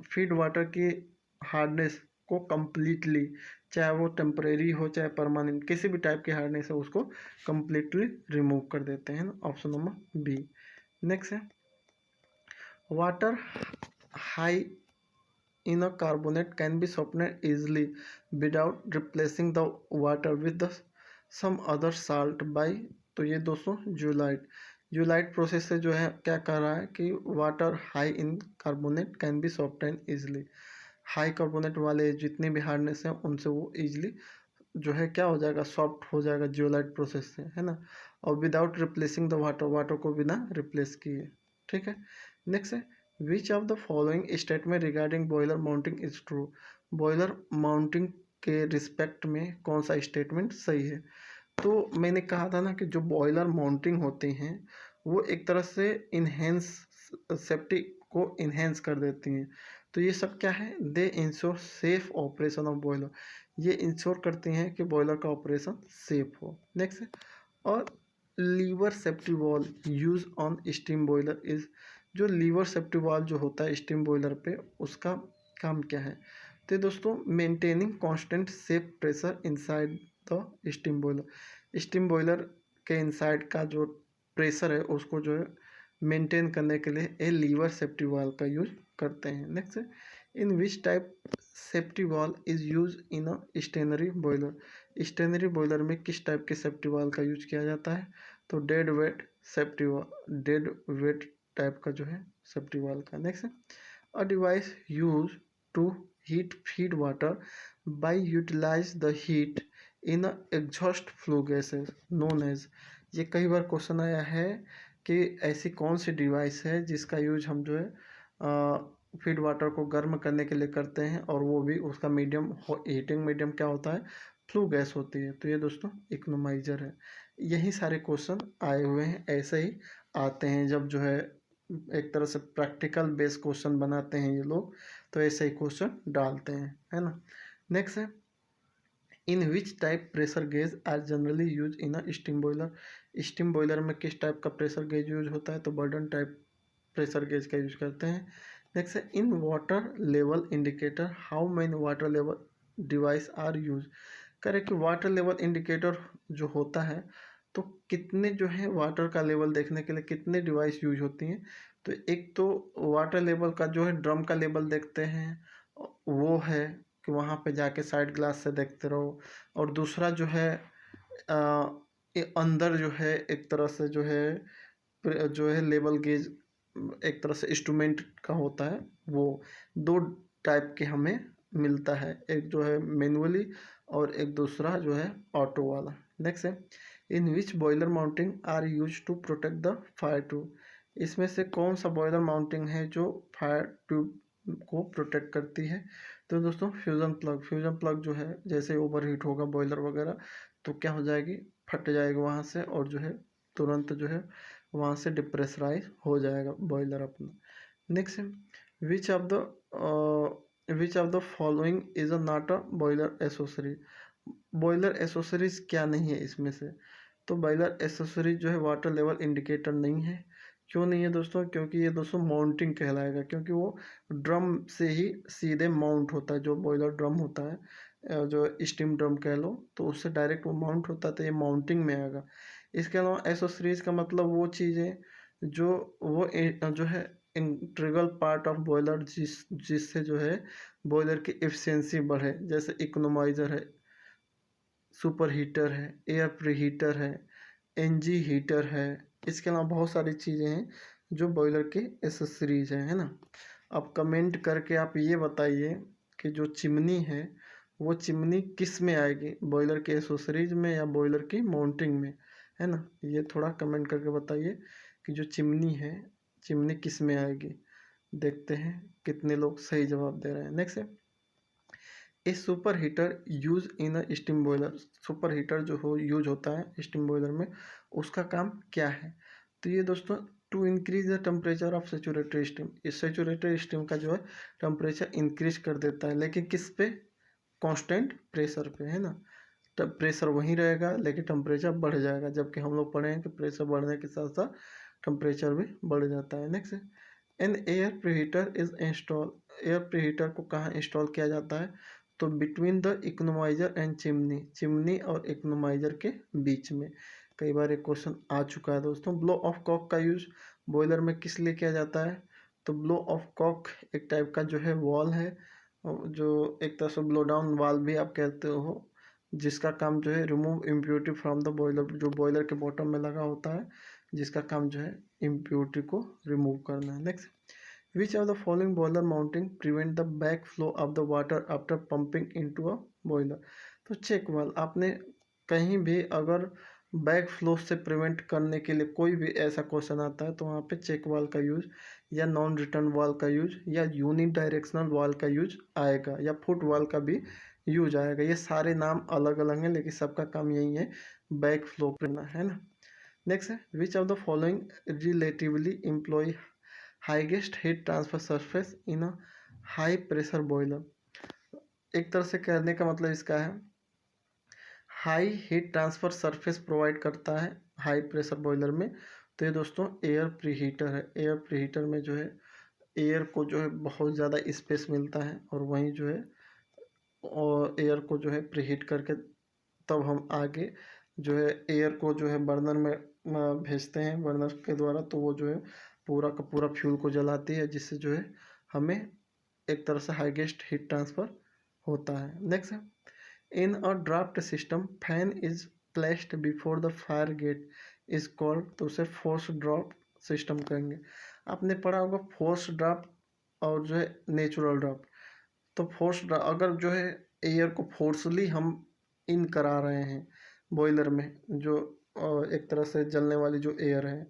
फीड वाटर की हार्डनेस को कम्प्लीटली, चाहे वो टेम्परेरी हो चाहे परमानेंट, किसी भी टाइप की हार्डनेस है उसको कम्प्लीटली रिमूव कर देते हैं ना। Option number B. नेक्स्ट है water high in a carbonate can be softened easily without replacing the water with the some other salt by। तो ये दोस्तों जियोलाइट, जियोलाइट प्रोसेस से जो है क्या कर रहा है कि water high in carbonate can be soften easily. High carbonate वाले जितने भी हार्डनेस हैं उनसे वो ईजिली जो है क्या हो जाएगा, सॉफ्ट हो जाएगा जियोलाइट प्रोसेस से, है ना। और without replacing the water, water को बिना रिप्लेस किए। ठीक है। नेक्स्ट है which of the following statement regarding boiler mounting is true. Boiler mounting के रिस्पेक्ट में कौन सा स्टेटमेंट सही है। तो मैंने कहा था ना कि जो बॉयलर माउंटिंग होती हैं वो एक तरह से इन्हेंस सेफ्टी को इन्हेंस कर देती हैं। तो ये सब क्या है, दे ensure safe operation of boiler. ये इंश्योर करती हैं कि बॉयलर का ऑपरेशन सेफ हो। नेक्स्ट है और lever safety valve use on steam boiler is. जो लीवर सेफ्टी वॉल जो होता है स्टीम बॉयलर पे, उसका काम क्या है। तो दोस्तों maintaining constant safe pressure inside the steam boiler. Steam boiler के इनसाइड का जो प्रेशर है उसको जो है मेंटेन करने के लिए ए लीवर सेफ्टी वाल्व का यूज करते हैं। नेक्स्ट है in which type safety valve is use in a stationary boiler. Stationary boiler में किस टाइप के सेफ्टी वाल्व का यूज किया जाता है। तो dead weight safety valve, dead weight type का जो है सेफ्टी वाल्व का। नेक्स्ट है a device use to heat feed water by utilize the heat in exhaust flue gases known as. ये कई बार क्वेश्चन आया है कि ऐसी कौन सी डिवाइस है जिसका यूज हम जो है फीड वाटर को गर्म करने के लिए करते हैं, और वो भी उसका मीडियम हीटिंग मीडियम क्या होता है, फ्लू गैस होती है। तो ये दोस्तों इकोनोमाइजर है। यही सारे क्वेश्चन आए हुए हैं, ऐसे ही आते हैं जब जो है एक तरह से प्रैक्टिकल बेस क्वेश्चन बनाते हैं ये लोग, तो ऐसे ही क्वेश्चन डालते हैं, है ना। नेक्स्ट है in which type pressure gauge are generally use in a steam boiler. Steam boiler में किस टाइप का प्रेशर गेज यूज होता है, तो बर्डन टाइप प्रेशर गेज का यूज करते हैं। नेक्स्ट है in water level indicator how many water level device are use. करें कि वाटर लेवल इंडिकेटर जो होता है तो कितने जो है वाटर का लेवल देखने के लिए कितने डिवाइस यूज होती हैं। तो एक तो वाटर लेवल का जो है ड्रम का लेवल देखते हैं, वो है कि वहाँ पे जाके साइड ग्लास से देखते रहो। और दूसरा जो है अंदर जो है एक तरह से जो है लेवल गेज एक तरह से इंस्ट्रूमेंट का होता है, वो दो टाइप के हमें मिलता है, एक जो है मैनुअली और एक दूसरा जो है ऑटो वाला। नेक्स्ट है in which boiler mounting are use to protect the fire tube. इसमें से कौन सा बॉयलर माउंटिंग है जो फायर ट्यूब को प्रोटेक्ट करती है। तो दोस्तों फ्यूज़न प्लग जो है जैसे ओवर हीट होगा बॉयलर वगैरह तो क्या हो जाएगी, फट जाएगा वहाँ से, और जो है तुरंत जो है वहाँ से डिप्रेशराइज हो जाएगा बॉयलर अपना। नेक्स्ट है which of the following is a not a boiler accessory. Boiler accessories क्या नहीं है इसमें से। तो बॉयलर एसोसरीज जो है वाटर लेवल इंडिकेटर नहीं है। क्यों नहीं है दोस्तों, क्योंकि ये दोस्तों माउंटिंग कहलाएगा, क्योंकि वो ड्रम से ही सीधे माउंट होता है। जो बॉयलर ड्रम होता है जो स्टीम ड्रम कह लो, तो उससे डायरेक्ट वो माउंट होता है, तो ये माउंटिंग में आएगा। इसके अलावा एसोसरीज का मतलब वो चीज़ें जो जो है इंटीग्रल पार्ट ऑफ बॉयलर जिससे जो है बॉयलर की एफिशिएंसी बढ़े, जैसे इकोनोमाइजर है, सुपर हीटर है, एयर प्री हीटर है, एनजी हीटर है। इसके अलावा बहुत सारी चीज़ें हैं जो बॉयलर के एसेसरीज हैं, है ना। अब कमेंट करके आप ये बताइए कि जो चिमनी है वो चिमनी किस में आएगी, बॉयलर के एसेसरीज में या बॉयलर की माउंटिंग में, है ना। ये थोड़ा कमेंट करके बताइए कि जो चिमनी है चिमनी किस में आएगी। देखते हैं कितने लोग सही जवाब दे रहे हैं। नेक्स्ट है a super heater use in a steam boiler. Super heater जो हो यूज होता है स्टीम बॉयलर में, उसका काम क्या है। तो ये दोस्तों to increase the temperature of saturated steam. इस सेचूरेटेड स्टीम का जो है टेम्परेचर इंक्रीज कर देता है, लेकिन किस पे, कांस्टेंट प्रेशर पे, है ना। तब प्रेशर वहीं रहेगा लेकिन टेम्परेचर बढ़ जाएगा, जबकि हम लोग पढ़े हैं कि प्रेशर बढ़ने के साथ साथ टेम्परेचर भी बढ़ जाता है। नेक्स्ट है an air preheater is install. Air preheater को कहाँ इंस्टॉल किया जाता है, तो between the economizer and chimney, chimney और इकोनोमाइजर के बीच में। कई बार एक क्वेश्चन आ चुका है दोस्तों। ब्लो ऑफ कॉक का यूज बॉयलर में किस लिए किया जाता है, तो ब्लो ऑफ कॉक एक टाइप का जो है वॉल है, जो एक तरह से ब्लो डाउन वाल भी आप कहते हो, जिसका काम जो है remove impurity from the boiler, जो बॉयलर के बॉटम में लगा होता है जिसका काम जो है इम्प्योरिटी को रिमूव करना है। Next, which of the following boiler mounting prevent the back flow of the water after pumping into a boiler. तो चेक वाल्व, आपने कहीं भी अगर बैक फ्लो से प्रिवेंट करने के लिए कोई भी ऐसा क्वेश्चन आता है तो वहाँ पे चेक वाल्व का यूज या नॉन रिटर्न वाल्व का यूज या यूनि डायरेक्शनल वाल्व का यूज आएगा या फुट वाल्व का भी यूज आएगा। ये सारे नाम अलग अलग हैं लेकिन सबका काम यही है, बैक फ्लो करना है ना। नेक्स्ट है, which of the following relatively employ highest heat transfer surface in a high pressure boiler. एक तरह से कहने का मतलब इसका है high heat transfer surface provide करता है हाई प्रेशर बॉयलर में। तो ये दोस्तों एयर प्रीहीटर है। एयर प्रीहीटर में जो है एयर को जो है बहुत ज़्यादा स्पेस मिलता है और वहीं जो है और एयर को जो है प्रीहीट करके तब हम आगे जो है एयर को जो है बर्नर में भेजते हैं बर्नर के द्वारा। तो वो जो है पूरा का पूरा फ्यूल को जलाती है जिससे जो है हमें एक तरह से हाईएस्ट हीट ट्रांसफर होता है। नेक्स्ट है, in a draft system fan is placed before the fire grate is called. तो उसे फोर्स ड्राफ्ट सिस्टम कहेंगे। आपने पढ़ा होगा फोर्स ड्राफ्ट और जो है नेचुरल ड्राफ्ट। तो फोर्स अगर जो है एयर को फोर्सली हम इन करा रहे हैं बॉयलर में जो एक तरह से जलने वाली जो एयर है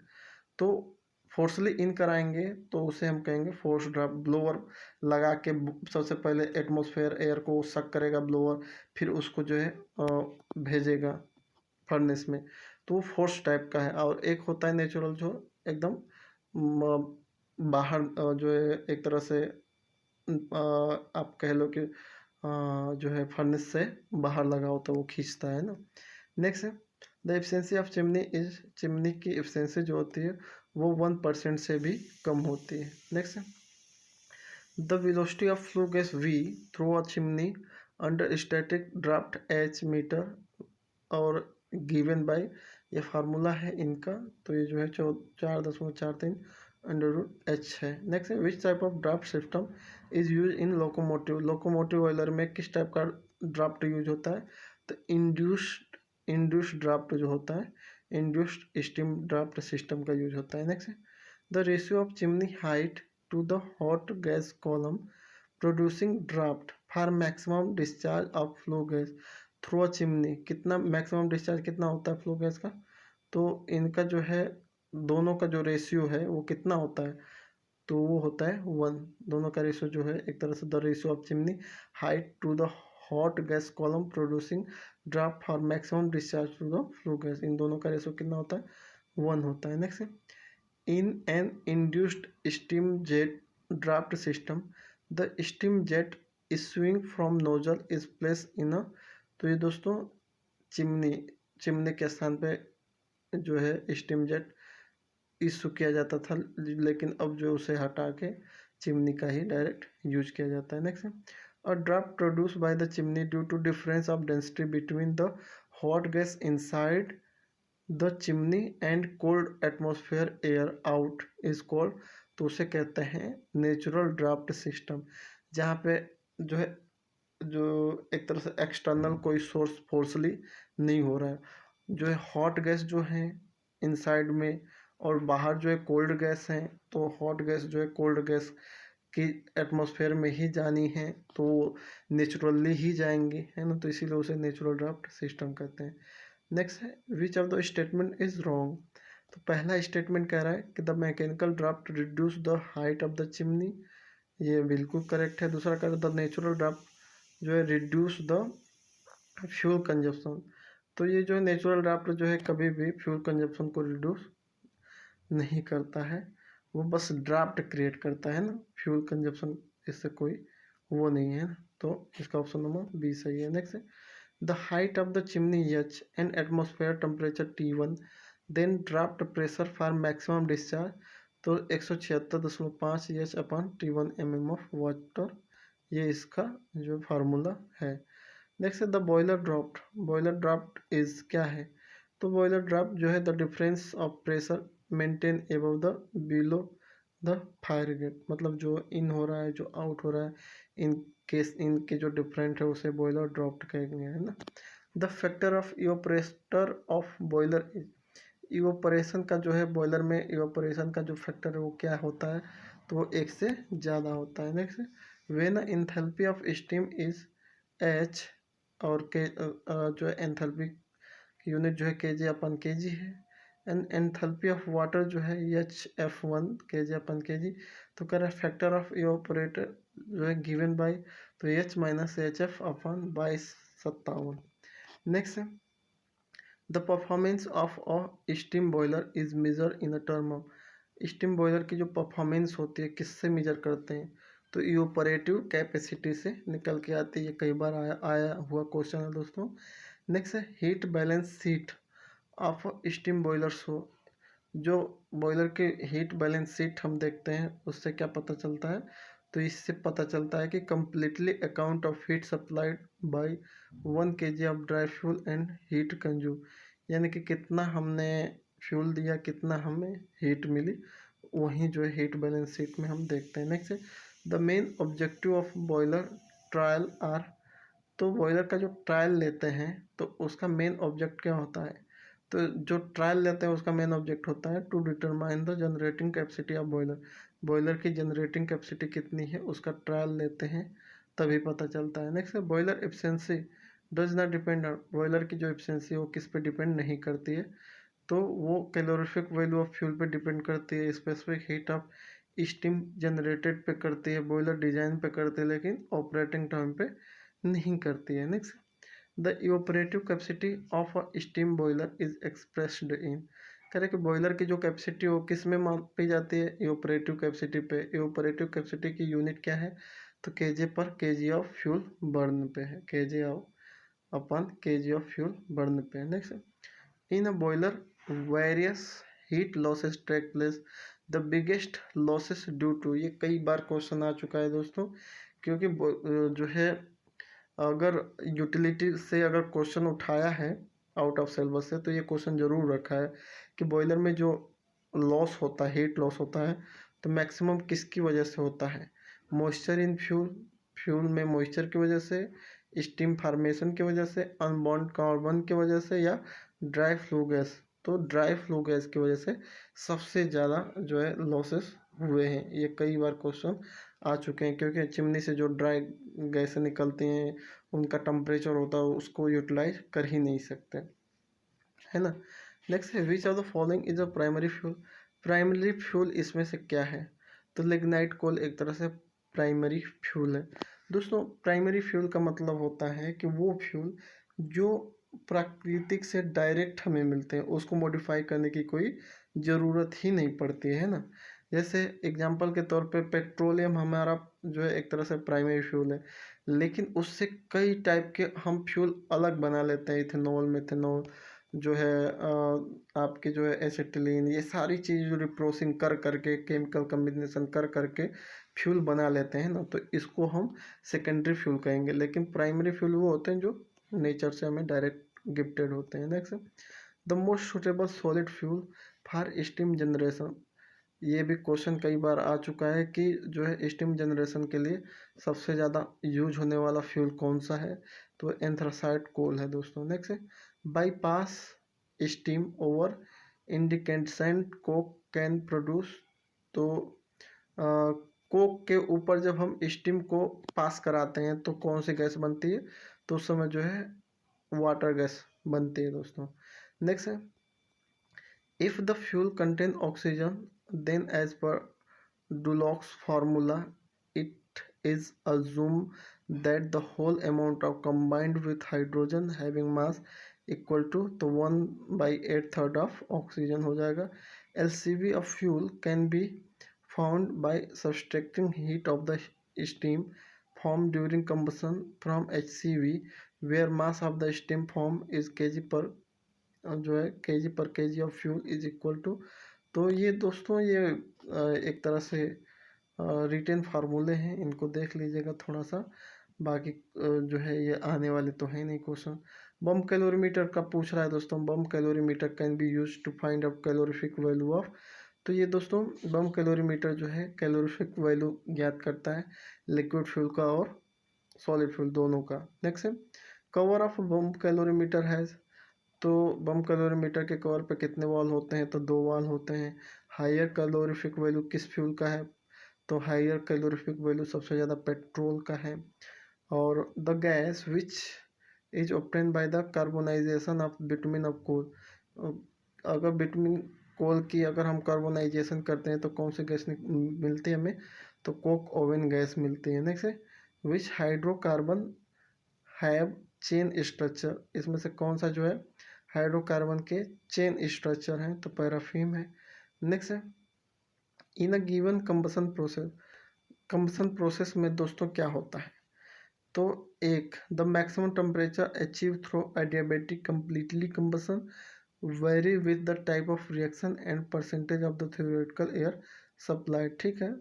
तो फोर्सली इन कराएंगे तो उसे हम कहेंगे फोर्स ड्राफ्ट। ब्लोअर लगा के सबसे पहले एटमॉस्फेयर एयर को सक करेगा ब्लोअर, फिर उसको जो है भेजेगा फर्नेस में, तो वो फोर्स टाइप का है। और एक होता है नेचुरल जो एकदम बाहर जो है एक तरह से आप कह लो कि जो है फर्नेस से बाहर लगा होता है वो खींचता है ना। नेक्स्ट है, the efficiency of chimney is, chimney की एफिशिएंसी जो होती है वो 1% से भी कम होती है। नेक्स्ट है, the velocity of flue gas V through a chimney under static draft H metre और गिवन बाय, ये फार्मूला है इनका। तो ये जो है 4.43 √H है। नेक्स्ट है, which type of draft system is use in locomotive. Locomotive Euler में किस टाइप का ड्राफ्ट यूज होता है? तो इंड्यूस्ड ड्राफ्ट जो होता है, इंड्यूस्ड स्टीम ड्राफ्ट सिस्टम का यूज होता है। नेक्स्ट है, the ratio of chimney height to the hot gas column producing draft for maximum discharge of flue gas through a chimney. कितना मैक्सिमम डिस्चार्ज कितना होता है फ्लो गैस का? तो इनका जो है दोनों का जो रेशियो है वो कितना होता है? तो वो होता है 1। दोनों का रेशियो जो है एक तरह से the ratio of chimney height to the hot gas column producing draft for maximum discharge to the flue gas, इन दोनों का रेशियो कितना होता है? 1 होता है। Next, in an induced steam jet draft system the steam jet issuing from nozzle is placed in a। तो ये दोस्तों चिमनी चिमनी के स्थान पे जो है स्टीम जेट इशू किया जाता था लेकिन अब जो उसे हटा के चिमनी का ही डायरेक्ट यूज किया जाता है। Next, a draft produce by the chimney due to difference of density between the hot gas inside the chimney and cold atmosphere air out is called. तो उसे कहते हैं नेचुरल ड्राफ्ट सिस्टम, जहाँ पे जो है जो एक तरह से एक्सटर्नल कोई सोर्स फोर्सली नहीं हो रहा है। जो है हॉट गैस जो है इनसाइड में और बाहर जो है कोल्ड गैस है, तो हॉट गैस जो है कोल्ड गैस की एटमॉस्फेयर में ही जानी है तो नेचुरली ही जाएंगी, है ना। तो इसीलिए उसे नेचुरल ड्राफ्ट सिस्टम कहते हैं। नेक्स्ट है, which of the statement is wrong. तो पहला स्टेटमेंट कह रहा है कि the mechanical draft reduce the height of the chimney, ये बिल्कुल करेक्ट है। दूसरा कह रहा है द नेचुरल ड्राफ्ट जो है रिड्यूस द फ्यूल कंजप्शन। तो ये जो है नेचुरल ड्राफ्ट जो है कभी भी फ्यूल कंजप्शन को रिड्यूस नहीं करता है, वो बस ड्राफ्ट क्रिएट करता है ना, फ्यूल कंजप्शन इससे कोई वो नहीं है। तो इसका ऑप्शन नंबर बी सही है। नेक्स्ट है, the height of the chimney H and atmosphere temperature T1 then draft pressure for maximum discharge. तो 176.5 H upon T1 mm of water, ये इसका जो फार्मूला है। नेक्स्ट है the boiler draft. Boiler draft is क्या है? तो बॉयलर ड्राफ्ट जो है the difference of pressure maintain above the below the fire gate, मतलब जो इन हो रहा है जो आउट हो रहा है इन केस इनके जो डिफरेंट है उसे बॉयलर ड्राफ्ट कहेंगे, है ना। The factor of evaporator of boiler is, evaporation का जो है बॉयलर में इवोपरेशन का जो फैक्टर है वो क्या होता है, तो वो 1 से ज़्यादा होता है। Next, when enthalpy of steam is H, और के जो है एंथैल्पी यूनिट जो है केजी अपन केजी है, एंड एंथैल्पी ऑफ वाटर जो है HF1 केजी अपन केजी। तो कह रहा है फैक्टर ऑफ इवोपरेटर जो है गिवन बाय, तो H minus HF upon 2257। Next, the performance of a steam boiler is measure in a term of, steam boiler की जो परफॉर्मेंस होती है किससे मेजर करते हैं, तो इवोपरेटिव कैपेसिटी से निकल के आती है। ये कई बार आया हुआ क्वेश्चन है दोस्तों। नेक्स्ट है heat balance sheet of steam boilers हो, जो बॉयलर के हीट बैलेंस शीट हम देखते हैं उससे क्या पता चलता है, तो इससे पता चलता है कि completely account of heat supplied by 1 kg of dry fuel and heat consume, यानी कि कितना हमने फ्यूल दिया कितना हमें हीट मिली, वहीं जो है हीट बैलेंस शीट में हम देखते हैं। नेक्स्ट है the main objective of boiler trial are, तो बॉयलर का जो ट्रायल लेते हैं तो उसका मेन ऑब्जेक्ट क्या होता है, तो जो ट्रायल लेते हैं उसका मेन ऑब्जेक्ट होता है to determine the generating capacity of boiler, boiler की जनरेटिंग कैपेसिटी कितनी है उसका ट्रायल लेते हैं तभी पता चलता है। नेक्स्ट है boiler efficiency does not depend on, boiler की जो एफिशिएंसी है वो किस पे डिपेंड नहीं करती है, तो वो कैलोरीफिक वैल्यू ऑफ फ्यूल पे डिपेंड करती है, specific heat of steam generated पे करती है, बॉयलर डिजाइन पे करती है, लेकिन ऑपरेटिंग टाइम पे नहीं करती है। Next, the evaporative capacity of a steam boiler is expressed in, कह रहे कि बॉयलर की जो कैपेसिटी हो किस में मापी जाती है, इवोपरेटिव कैपेसिटी पे। इवोपरेटिव कैपेसिटी की यूनिट क्या है, तो केजे पर केजी ऑफ फ्यूल बर्न पे है, केजे ऑफ अपन केजी ऑफ फ्यूल बर्न पे है। Next, in a boiler various heat losses take place, the biggest losses due to, ये कई बार क्वेश्चन आ चुका है दोस्तों, क्योंकि जो है अगर यूटिलिटी से अगर क्वेश्चन उठाया है आउट ऑफ सिलेबस से, तो ये क्वेश्चन जरूर रखा है कि बॉयलर में जो लॉस होता है हीट लॉस होता है तो मैक्सिमम किसकी वजह से होता है, मॉइस्चर इन फ्यूल, फ्यूल में मॉइस्चर की वजह से, स्टीम फार्मेशन की वजह से, अनबॉन्ड कार्बन की वजह से, या ड्राई फ्लू गैस, तो ड्राई फ्लू गैस की वजह से सबसे ज़्यादा जो है लॉसेस हुए हैं। ये कई बार क्वेश्चन आ चुके हैं, क्योंकि चिमनी से जो ड्राई गैसें निकलती हैं उनका टेम्परेचर होता है उसको यूटिलाइज कर ही नहीं सकते, है ना। नेक्स्ट है which of the following is a primary fuel, primary fuel इसमें से क्या है, तो लिग्नाइट कोल एक तरह से प्राइमरी फ्यूल है। दोस्तों प्राइमरी फ्यूल का मतलब होता है कि वो फ्यूल जो प्राकृतिक से डायरेक्ट हमें मिलते हैं, उसको मॉडिफाई करने की कोई ज़रूरत ही नहीं पड़ती है ना। जैसे एग्जांपल के तौर पे पेट्रोलियम हमारा जो है एक तरह से प्राइमरी फ्यूल है, लेकिन उससे कई टाइप के हम फ्यूल अलग बना लेते हैं, इथेनॉल मेथेनॉल जो है आपके जो है एसिटिलीन, ये सारी चीज़ जो रिप्रोसिंग कर करके केमिकल कम्बिनेशन कर करके फ्यूल बना लेते हैं ना, तो इसको हम सेकेंडरी फ्यूल कहेंगे। लेकिन प्राइमरी फ्यूल वो होते हैं जो नेचर से हमें डायरेक्ट गिफ्टेड होते हैं। Next, the most suitable solid fuel for steam generation, ये भी क्वेश्चन कई बार आ चुका है कि जो है स्टीम जनरेशन के लिए सबसे ज़्यादा यूज होने वाला फ्यूल कौन सा है, तो एंथ्रासाइट कोल है दोस्तों। नेक्स्ट है bypass steam over incandescent coke can produce, तो कोक के ऊपर जब हम स्टीम को पास कराते हैं तो कौन सी गैस बनती है, तो उस समय जो है वाटर गैस बनती है दोस्तों। नेक्स्ट है if the fuel contain oxygen then as per Duloc's formula it is assumed that the whole amount of combined with hydrogen having mass equal to तो 1/8 of oxygen हो जाएगा। LCV of fuel can be found by subtracting heat of the steam formed during combustion from HCV where mass of the steam form is kg per जो है KG पर KG of fuel is equal to, तो ये दोस्तों ये एक तरह से रिटेन फार्मूले हैं, इनको देख लीजिएगा थोड़ा सा, बाकी जो है ये आने वाले तो है नहीं क्वेश्चन। बम कैलोरीमीटर का पूछ रहा है दोस्तों, bomb calorimeter can be use to find out calorific value of, तो ये दोस्तों बम कैलोरीमीटर जो है कैलोरीफिक वैल्यू ज्ञात करता है लिक्विड फ्यूल का और सॉलिड फ्यूल दोनों का। नेक्स्ट है cover of bomb calorimeter has तो बम कैलोरीमीटर के कवर पे कितने वॉल होते हैं? तो 2 वॉल होते हैं। हायर कैलोरीफिक वैल्यू किस फ्यूल का है? तो हायर कैलोरीफिक वैल्यू सबसे ज़्यादा पेट्रोल का है। और the gas which is obtain by the carbonisation of bitumen of coal, अगर बिटुमिन कोल की अगर हम कार्बोनाइजेशन करते हैं तो कौन सी गैस मिलती है हमें? तो कोक ओवन गैस मिलती है। नेक्स्ट है विच हाइड्रोकार्बन हैव चेन स्ट्रक्चर, इसमें से कौन सा जो है हाइड्रोकार्बन के चेन स्ट्रक्चर हैं? तो पैराफिन है। नेक्स्ट है in a given combustion process में दोस्तों क्या होता है? तो एक the maximum temperature achieve through adiabatic completely combustion vary with the type of reaction and percentage of the theoretical air supply, ठीक है।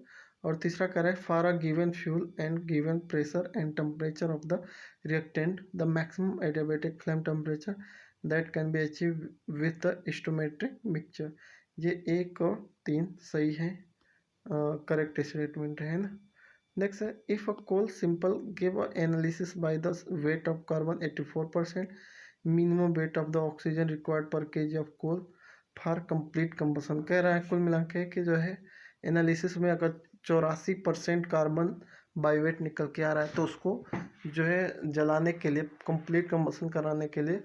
और तीसरा कह रहा है for a given fuel and given pressure and temperature of the reactant the maximum adiabatic flame temperature that can be achieve with the stoichiometric mixture. ये 1 और 3 सही है, करेक्ट स्टेटमेंट है ना। नेक्स्ट है if a coal sample give a analysis by the weight of carbon 84%, minimum weight of the oxygen required per KG of coal for complete combustion. कह रहा है कुल मिला के कि जो है एनालिसिस में अगर 84% कार्बन बाई वेट निकल के आ रहा है तो उसको जो है जलाने के लिए कंप्लीट कंबसन कराने के लिए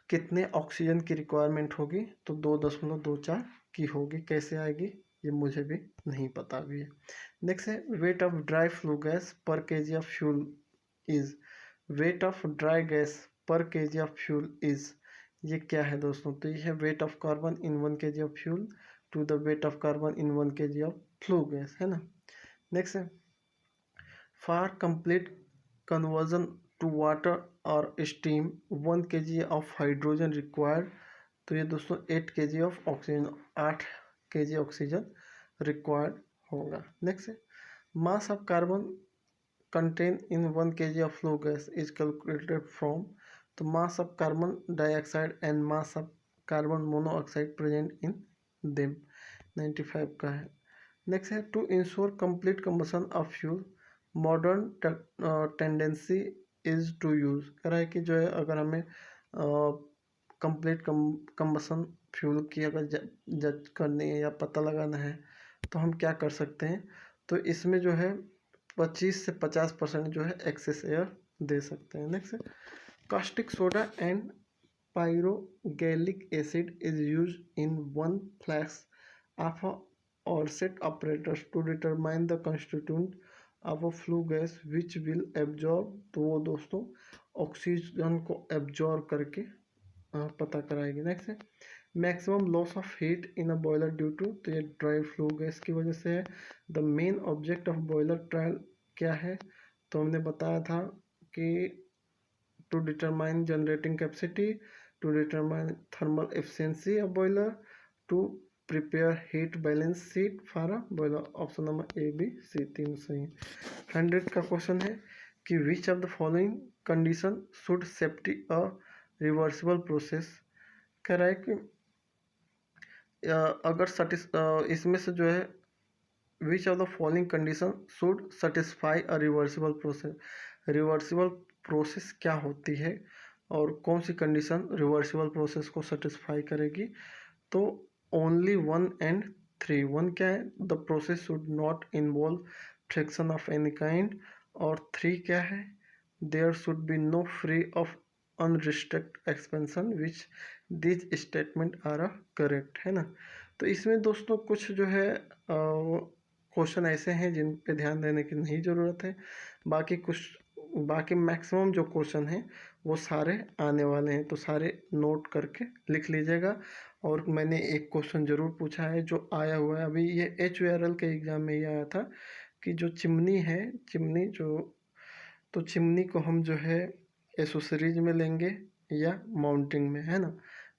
कितने ऑक्सीजन की रिक्वायरमेंट होगी? तो 2.24 की होगी। कैसे आएगी ये मुझे भी नहीं पता अभी है। नेक्स्ट है weight of dry flue gas per KG of fuel is, weight of dry gas per KG of fuel is, ये क्या है दोस्तों? तो ये है weight of carbon in 1 kg of fuel to the weight of carbon in 1 kg of flue gas, है ना। Next है for complete conversion to water और steam 1 kg of hydrogen required. तो ये दोस्तों 8 KG of oxygen, 8 kg oxygen required होगा। Next है mass of carbon content in 1 kg of flue gas is calculated from, तो mass of carbon dioxide and mass of carbon monoxide present in them 95 का है। Next है to ensure complete combustion of fuel modern tendency is to use, कह रहा है कि जो है अगर हमें कंप्लीट कंबसन फ्यूल की अगर जज करनी है या पता लगाना है तो हम क्या कर सकते हैं? तो इसमें जो है 25 से 50% जो है एक्सेस एयर दे सकते हैं। नेक्स्ट है caustic soda and pyrogallic acid is use in 1 flask of Orsat operators to determine the constituent of a flue gas which will absorb, तो वो दोस्तों ऑक्सीजन को एब्जॉर्ब करके पता कराएगी। नेक्स्ट है maximum loss of heat in a boiler due to, तो ये ड्राई फ्लू गैस की वजह से है। The main object of boiler trial क्या है? तो हमने बताया था कि to determine generating capacity, to determine thermal efficiency of boiler, to prepare heat balance sheet for a boiler. Option number A B C 3 सही। 100 का क्वेश्चन है कि which of the following condition should सेफ्टी अ रिवर्सिबल प्रोसेस, कह रहा है कि अगर इसमें से जो है which of the following condition should satisfy a reversible process, reversible process क्या होती है और कौन सी कंडीशन रिवर्सिबल प्रोसेस को सेटिस्फाई करेगी? तो ओनली 1 एंड 3। 1 क्या है? The process should not involve friction of any kind, और 3 क्या है? There should be no free of unrestrict expansion which this statement are correct, है ना। तो इसमें दोस्तों कुछ जो है क्वेश्चन ऐसे हैं जिन पे ध्यान देने की नहीं ज़रूरत है, बाकी मैक्सिमम जो क्वेश्चन हैं वो सारे आने वाले हैं, तो सारे नोट करके लिख लीजिएगा। और मैंने एक क्वेश्चन ज़रूर पूछा है जो आया हुआ है अभी, ये HURL के एग्ज़ाम में ही आया था कि जो चिमनी है, चिमनी जो, तो चिमनी को हम जो है एसोसरीज में लेंगे या माउंटिंग में, है ना,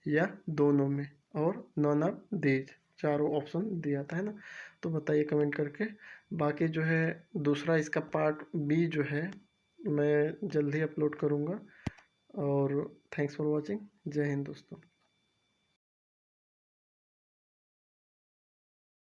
या दोनों में, और नॉन ऑफ दीज, चारों ऑप्शन दिया था, है ना। तो बताइए कमेंट करके। बाकी जो है दूसरा इसका पार्ट बी जो है मैं जल्द ही अपलोड करूँगा। और थैंक्स फॉर वॉचिंग। जय हिंद दोस्तों।